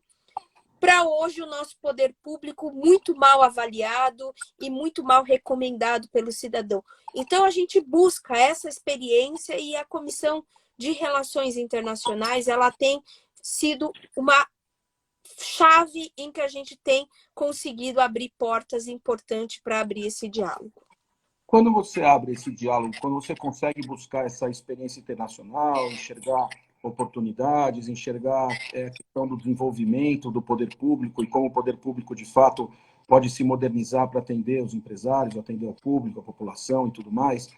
para hoje o nosso poder público muito mal avaliado e muito mal recomendado pelo cidadão? Então, a gente busca essa experiência e a Comissão de Relações Internacionais, ela tem sido uma chave em que a gente tem conseguido abrir portas importantes para abrir esse diálogo. Quando você abre esse diálogo, quando você consegue buscar essa experiência internacional, enxergar oportunidades, enxergar a questão do desenvolvimento do poder público e como o poder público, de fato, pode se modernizar para atender os empresários, atender o público, a população e tudo mais,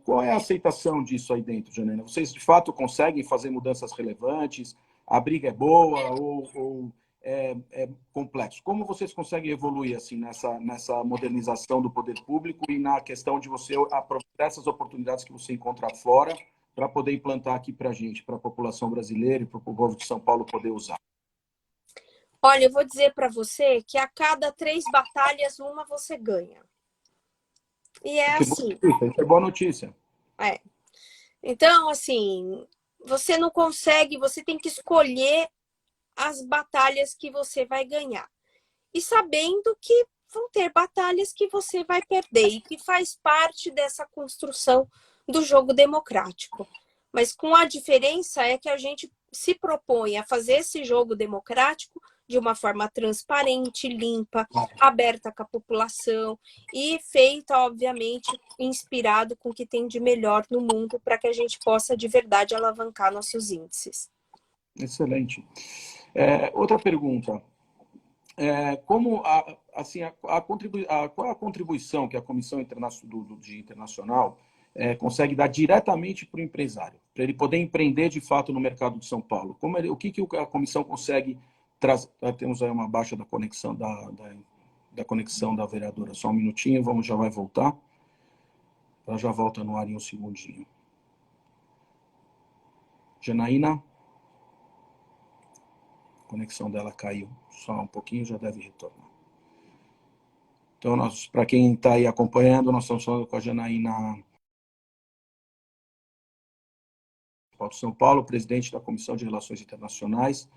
Qual é a aceitação disso aí dentro, Janaína? Vocês, de fato, conseguem fazer mudanças relevantes? A briga é boa ou é complexo? Como vocês conseguem evoluir assim nessa modernização do poder público e na questão de você aproveitar essas oportunidades que você encontra fora para poder implantar aqui para a gente, para a população brasileira e para o povo de São Paulo poder usar? Olha, eu vou dizer para você que a cada 3 batalhas, uma você ganha. E é Que boa assim. notícia, isso é boa notícia. É. Então, assim, você não consegue, você tem que escolher as batalhas que você vai ganhar. E sabendo que vão ter batalhas que você vai perder e que faz parte dessa construção do jogo democrático. Mas com a diferença é que a gente se propõe a fazer esse jogo democrático de uma forma transparente, limpa, aberta com a população e feita, obviamente, inspirado com o que tem de melhor no mundo para que a gente possa de verdade alavancar nossos índices. Excelente. Outra pergunta. Qual é a contribuição que a Comissão Internacional consegue dar diretamente para o empresário, para ele poder empreender de fato no mercado de São Paulo? O que a comissão consegue trazer? Temos aí uma baixa da conexão da conexão da vereadora. Só um minutinho, já vai voltar. Ela já volta no ar em um segundinho. Janaína? A conexão dela caiu. Só um pouquinho, já deve retornar. Então, para quem está aí acompanhando, nós estamos falando com a Janaína de São Paulo, presidente da Comissão de Relações Internacionais.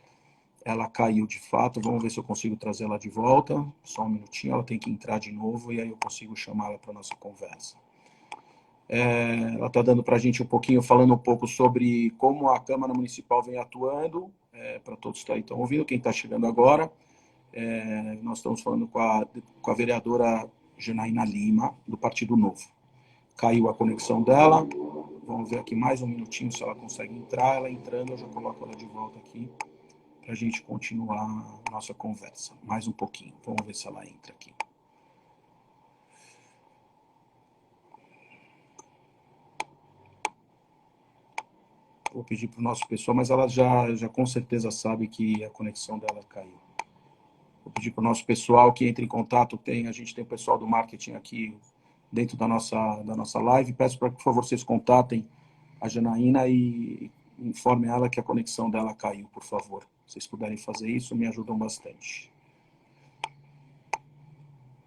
Ela caiu de fato, vamos ver se eu consigo trazê-la de volta. Só um minutinho, ela tem que entrar de novo e aí eu consigo chamá-la para a nossa conversa. Ela está dando para a gente falando um pouco sobre como a Câmara Municipal vem atuando, para todos que estão ouvindo, quem está chegando agora. Nós estamos falando com a vereadora Janaína Lima, do Partido Novo. Caiu a conexão dela. Vamos ver aqui mais um minutinho se ela consegue entrar. Ela entrando, eu já coloco ela de volta aqui para a gente continuar a nossa conversa. Mais um pouquinho. Vamos ver se ela entra aqui. Vou pedir para o nosso pessoal, mas ela já com certeza sabe que a conexão dela caiu. Vou pedir para o nosso pessoal que entre em contato. A gente tem o pessoal do marketing aqui dentro da nossa live. Peço para que, por favor, vocês contatem a Janaína e informem ela que a conexão dela caiu, por favor. Se vocês puderem fazer isso, me ajudam bastante.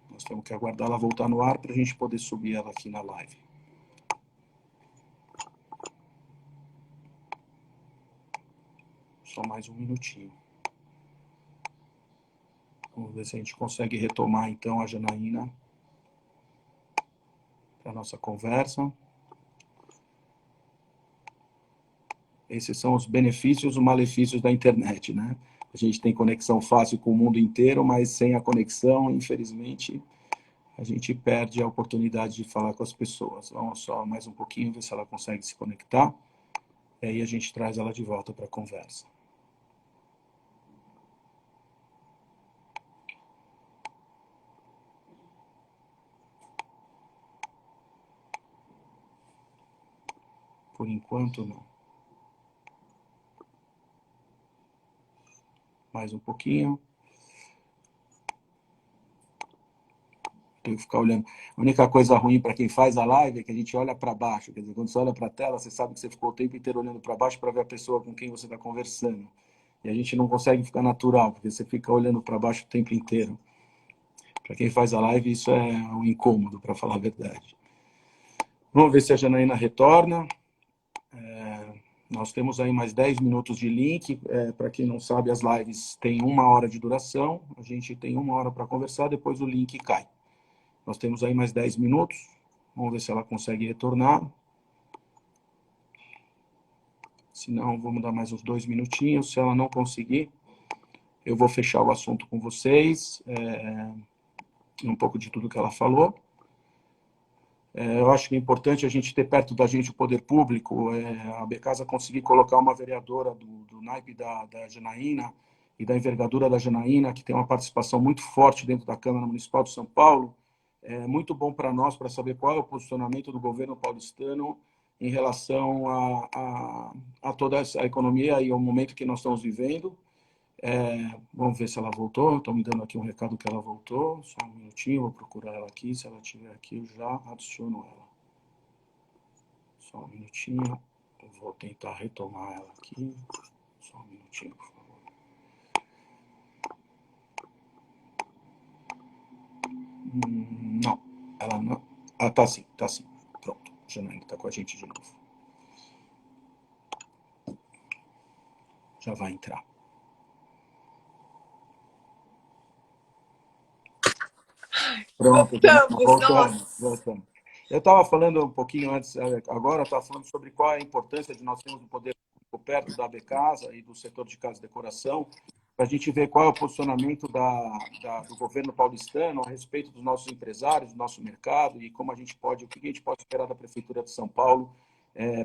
Nós temos que aguardar ela voltar no ar para a gente poder subir ela aqui na live. Só mais um minutinho. Vamos ver se a gente consegue retomar, então, a Janaína para a nossa conversa. Esses são os benefícios e os malefícios da internet, né? A gente tem conexão fácil com o mundo inteiro, mas sem a conexão, infelizmente, a gente perde a oportunidade de falar com as pessoas. Vamos só mais um pouquinho, ver se ela consegue se conectar. E aí a gente traz ela de volta para a conversa. Por enquanto, não. Mais um pouquinho. Tenho que ficar olhando. A única coisa ruim para quem faz a live é que a gente olha para baixo. Quer dizer, quando você olha para a tela, você sabe que você ficou o tempo inteiro olhando para baixo para ver a pessoa com quem você está conversando. E a gente não consegue ficar natural, porque você fica olhando para baixo o tempo inteiro. Para quem faz a live, isso é um incômodo, para falar a verdade. Vamos ver se a Janaína retorna. Nós temos aí mais 10 minutos de link. Para quem não sabe, as lives têm 1 hora de duração. A gente tem 1 hora para conversar, depois o link cai. Nós temos aí mais 10 minutos. Vamos ver se ela consegue retornar. Se não, vamos dar mais uns 2 minutinhos. Se ela não conseguir, eu vou fechar o assunto com vocês. Um pouco de tudo que ela falou. Eu acho que é importante a gente ter perto da gente o poder público. A Becasa conseguir colocar uma vereadora do naipe da Janaína e da envergadura da Janaína, que tem uma participação muito forte dentro da Câmara Municipal de São Paulo, é muito bom para nós, para saber qual é o posicionamento do governo paulistano em relação a toda essa economia e ao momento que nós estamos vivendo. Vamos ver se ela voltou. Estou me dando aqui um recado que ela voltou. Só um minutinho, vou procurar ela aqui. Se ela estiver aqui, eu já adiciono ela. Só um minutinho. Eu vou tentar retomar ela aqui. Só um minutinho, por favor. Não, ela não. Ah, tá sim, tá sim. Pronto, Janaína está com a gente de novo. Já vai entrar. Pronto, voltamos. Eu estava falando um pouquinho antes, agora estava falando sobre qual é a importância de nós termos um poder público perto da AB Casa e do setor de casa e decoração, para a gente ver qual é o posicionamento do governo paulistano a respeito dos nossos empresários, do nosso mercado e como a gente pode, o que a gente pode esperar da Prefeitura de São Paulo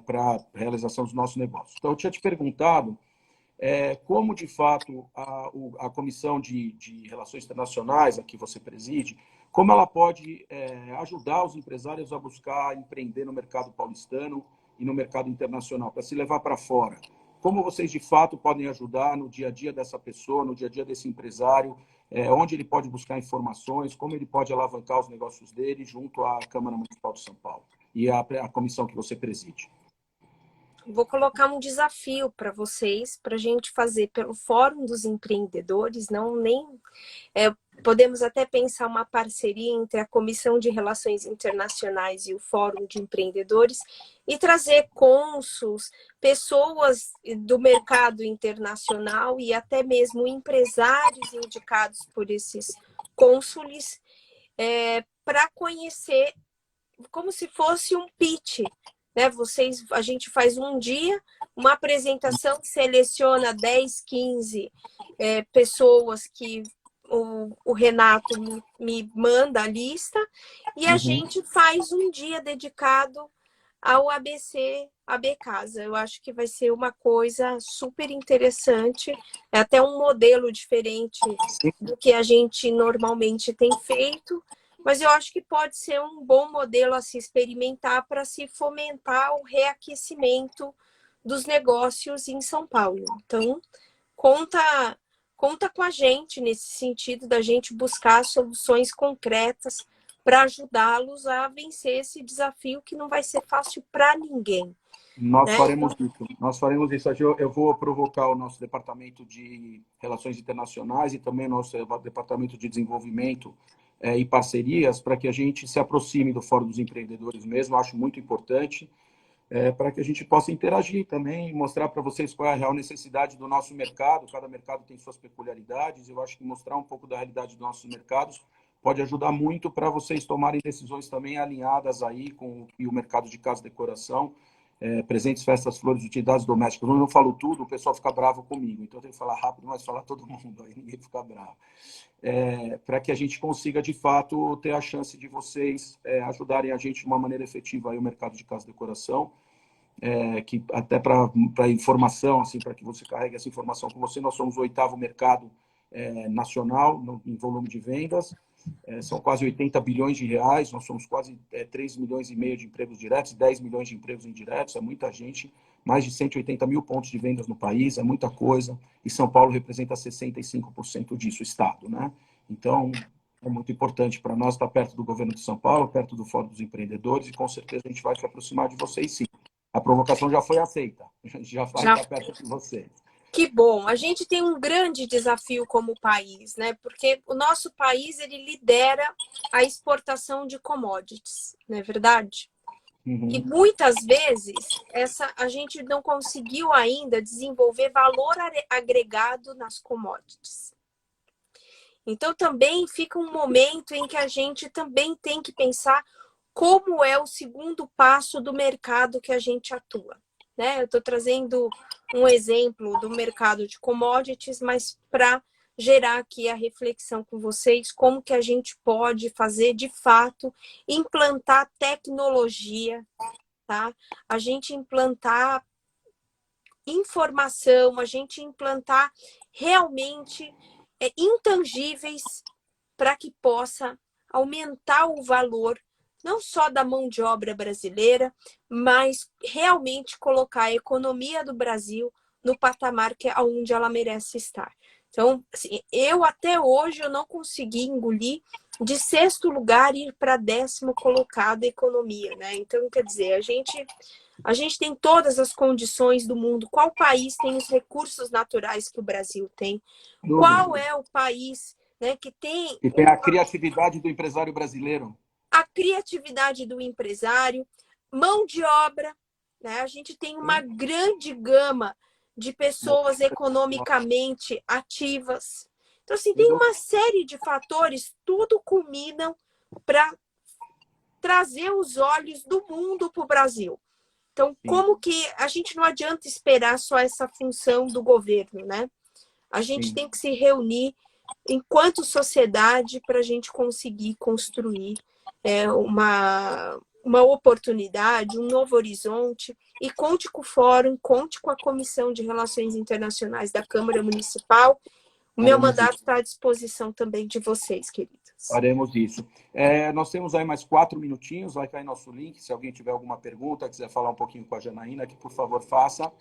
para a realização dos nossos negócios. Então, eu tinha te perguntado como, de fato, a Comissão de Relações Internacionais, a que você preside, como ela pode ajudar os empresários a buscar empreender no mercado paulistano e no mercado internacional, para se levar para fora. Como vocês, de fato, podem ajudar no dia a dia dessa pessoa, no dia a dia desse empresário, onde ele pode buscar informações, como ele pode alavancar os negócios dele junto à Câmara Municipal de São Paulo e à comissão que você preside. Vou colocar um desafio para vocês, para a gente fazer pelo Fórum dos Empreendedores, podemos até pensar uma parceria entre a Comissão de Relações Internacionais e o Fórum de Empreendedores e trazer cônsuls, pessoas do mercado internacional e até mesmo empresários indicados por esses cônsules para conhecer como se fosse um pitch. A gente faz um dia, uma apresentação, seleciona 10, 15 pessoas que o Renato me manda a lista e a gente faz um dia dedicado ao AB Casa. Eu acho que vai ser uma coisa super interessante, é até um modelo diferente do que a gente normalmente tem feito, mas eu acho que pode ser um bom modelo a se experimentar para se fomentar o reaquecimento dos negócios em São Paulo. Então, conta com a gente nesse sentido da gente buscar soluções concretas para ajudá-los a vencer esse desafio que não vai ser fácil para ninguém. Nós faremos isso. Eu vou provocar o nosso Departamento de Relações Internacionais e também o nosso Departamento de Desenvolvimento e Parcerias para que a gente se aproxime do Fórum dos Empreendedores mesmo. Acho muito importante para que a gente possa interagir também e mostrar para vocês qual é a real necessidade do nosso mercado. Cada mercado tem suas peculiaridades. Eu acho que mostrar um pouco da realidade dos nossos mercados pode ajudar muito para vocês tomarem decisões também alinhadas aí com o mercado de casa e decoração, presentes, festas, flores, utilidades domésticas. Eu não falo tudo, o pessoal fica bravo comigo. Então, eu tenho que falar rápido, mas falar todo mundo, aí ninguém fica bravo. Para que a gente consiga, de fato, ter a chance de vocês ajudarem a gente de uma maneira efetiva aí o mercado de casa e decoração, que até para informação, assim, para que você carregue essa informação com você, nós somos o 8º mercado nacional em volume de vendas. São quase 80 bilhões de reais, nós somos quase 3 milhões e meio de empregos diretos, 10 milhões de empregos indiretos, é muita gente, mais de 180 mil pontos de vendas no país, é muita coisa, e São Paulo representa 65% disso, o Estado, né? Então, é muito importante para nós estar perto do governo de São Paulo, perto do Fórum dos Empreendedores, e com certeza a gente vai se aproximar de vocês, sim. A provocação já foi aceita, a gente já vai estar perto de vocês. Que bom. A gente tem um grande desafio como país, né? Porque o nosso país ele lidera a exportação de commodities, não é verdade? E muitas vezes a gente não conseguiu ainda desenvolver valor agregado nas commodities. Então também fica um momento em que a gente também tem que pensar como é o segundo passo do mercado que a gente atua. Né? Eu estou trazendo um exemplo do mercado de commodities, mas para gerar aqui a reflexão com vocês, como que a gente pode fazer, de fato, implantar tecnologia, tá? A gente implantar informação, a gente implantar realmente intangíveis para que possa aumentar o valor não só da mão de obra brasileira, mas realmente colocar a economia do Brasil no patamar que é onde ela merece estar. Então, assim, eu até hoje eu não consegui engolir de sexto lugar ir para décimo colocado a economia, né? Então, quer dizer, a gente tem todas as condições do mundo. Qual país tem os recursos naturais que o Brasil tem? Qual é o país, né, que tem E tem a criatividade do empresário brasileiro. a criatividade do empresário, mão de obra, né? A gente tem uma grande gama de pessoas economicamente ativas. Então, assim, tem uma série de fatores, tudo culminam para trazer os olhos do mundo para o Brasil. Então, como que a gente não adianta esperar só essa função do governo, né? A gente tem que se reunir enquanto sociedade para a gente conseguir construir uma oportunidade, um novo horizonte, e conte com o Fórum, conte com a Comissão de Relações Internacionais da Câmara Municipal. O meu mandato está à disposição também de vocês, queridos. Faremos isso. Nós temos aí mais 4 minutinhos, vai cair nosso link. Se alguém tiver alguma pergunta, quiser falar um pouquinho com a Janaína, que por favor faça.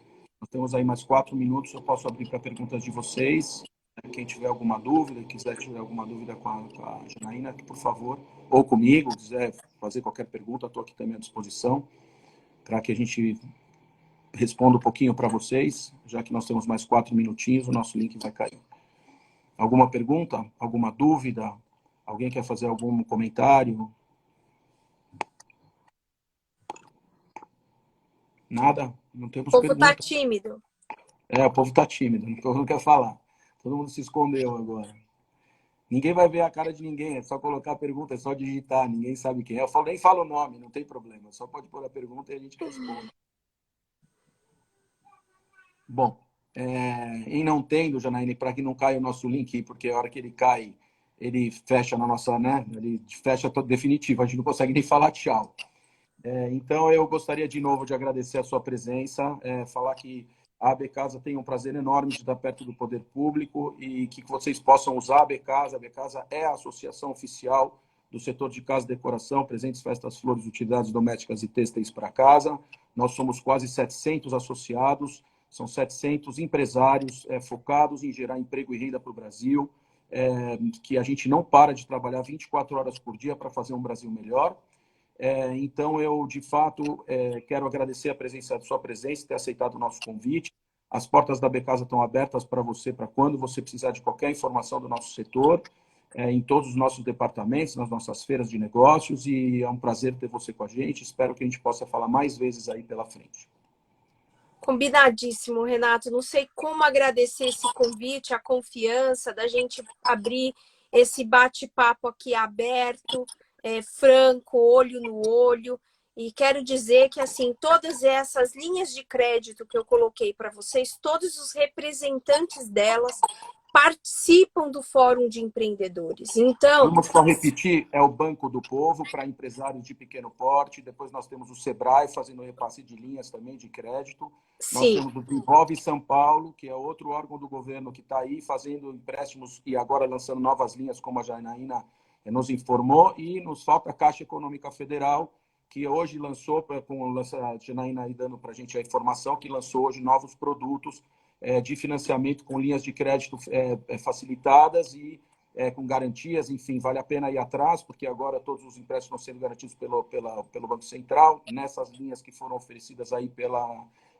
Nós temos aí mais 4 minutos, eu posso abrir para perguntas de vocês. Quem tiver alguma dúvida, quiser tiver alguma dúvida com a Janaína, que por favor, ou comigo, quiser fazer qualquer pergunta, estou aqui também à disposição, para que a gente responda um pouquinho para vocês, já que nós temos mais 4 minutinhos, o nosso link vai cair. Alguma pergunta? Alguma dúvida? Alguém quer fazer algum comentário? Nada? Não temos O povo pergunta. está tímido. O povo está tímido, o povo não quer falar. Todo mundo se escondeu agora. Ninguém vai ver a cara de ninguém, é só colocar a pergunta, é só digitar, ninguém sabe quem é. Eu nem falo o nome, não tem problema, só pode pôr a pergunta e a gente responde. Bom, em não tendo, Janaína, para que não caia o nosso link, porque a hora que ele cai, ele fecha na nossa, né? Ele fecha definitivo, a gente não consegue nem falar tchau. Então, eu gostaria de novo de agradecer a sua presença, falar que a AB Casa tem um prazer enorme de estar perto do poder público e que vocês possam usar a AB Casa. A AB Casa é a associação oficial do setor de casa e decoração, presentes, festas, flores, utilidades domésticas e têxteis para casa. Nós somos quase 700 associados, são 700 empresários focados em gerar emprego e renda para o Brasil, que a gente não para de trabalhar 24 horas por dia para fazer um Brasil melhor. Então, eu, de fato, quero agradecer a sua presença, ter aceitado o nosso convite. As portas da Becasa estão abertas para você, para quando você precisar de qualquer informação do nosso setor, em todos os nossos departamentos, nas nossas feiras de negócios, e é um prazer ter você com a gente. Espero que a gente possa falar mais vezes aí pela frente. Combinadíssimo, Renato. Não sei como agradecer esse convite, a confiança da gente abrir esse bate-papo aqui aberto, franco, olho no olho. E quero dizer que, assim, todas essas linhas de crédito que eu coloquei para vocês, todos os representantes delas participam do Fórum de Empreendedores. Então, vamos só repetir, é o Banco do Povo para empresários de pequeno porte. Depois nós temos o Sebrae fazendo repasse de linhas também de crédito. sim. Nós temos o Desenvolve São Paulo, que é outro órgão do governo que está aí fazendo empréstimos e agora lançando novas linhas, como a Janaína nos informou. E nos falta a Caixa Econômica Federal, que hoje lançou, com a Janaína aí dando para a gente a informação, que lançou hoje novos produtos de financiamento com linhas de crédito facilitadas e com garantias. Enfim, vale a pena ir atrás, porque agora todos os empréstimos estão sendo garantidos pelo Banco Central, nessas linhas que foram oferecidas aí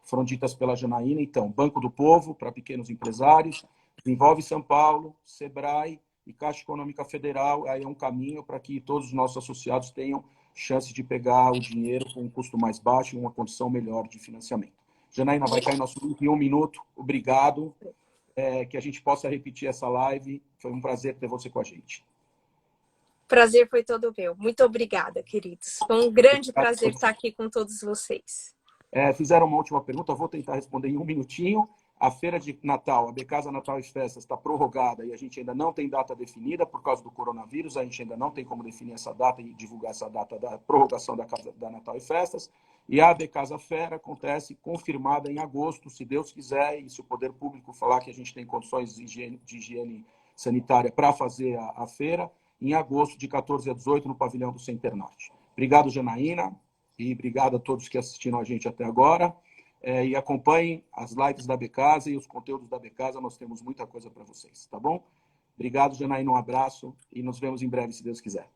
foram ditas pela Janaína. Então, Banco do Povo, para pequenos empresários, Desenvolve São Paulo, Sebrae e Caixa Econômica Federal. Aí é um caminho para que todos os nossos associados tenham chance de pegar o dinheiro com um custo mais baixo e uma condição melhor de financiamento. Janaína, vai cair nosso link em 1 minuto. Obrigado. Que a gente possa repetir essa live. Foi um prazer ter você com a gente. Prazer foi todo meu. Muito obrigada, queridos. Foi um grande prazer estar aqui com todos vocês. Fizeram uma última pergunta, eu vou tentar responder em 1 minutinho. A feira de Natal, a Becasa Natal e Festas, está prorrogada e a gente ainda não tem data definida por causa do coronavírus. A gente ainda não tem como definir essa data e divulgar essa data da prorrogação da Natal e Festas. E a Becasa Fera acontece confirmada em agosto, se Deus quiser, e se o poder público falar que a gente tem condições de higiene sanitária para fazer a feira. em agosto, de 14 a 18, no pavilhão do Center Norte. Obrigado, Janaína, e obrigado a todos que assistiram a gente até agora. E acompanhem as lives da Becasa e os conteúdos da Becasa, nós temos muita coisa para vocês, tá bom? Obrigado, Janaína, um abraço e nos vemos em breve, se Deus quiser.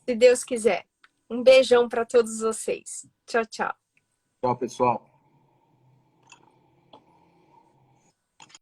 Se Deus quiser. Um beijão para todos vocês. Tchau, tchau. Tchau, pessoal.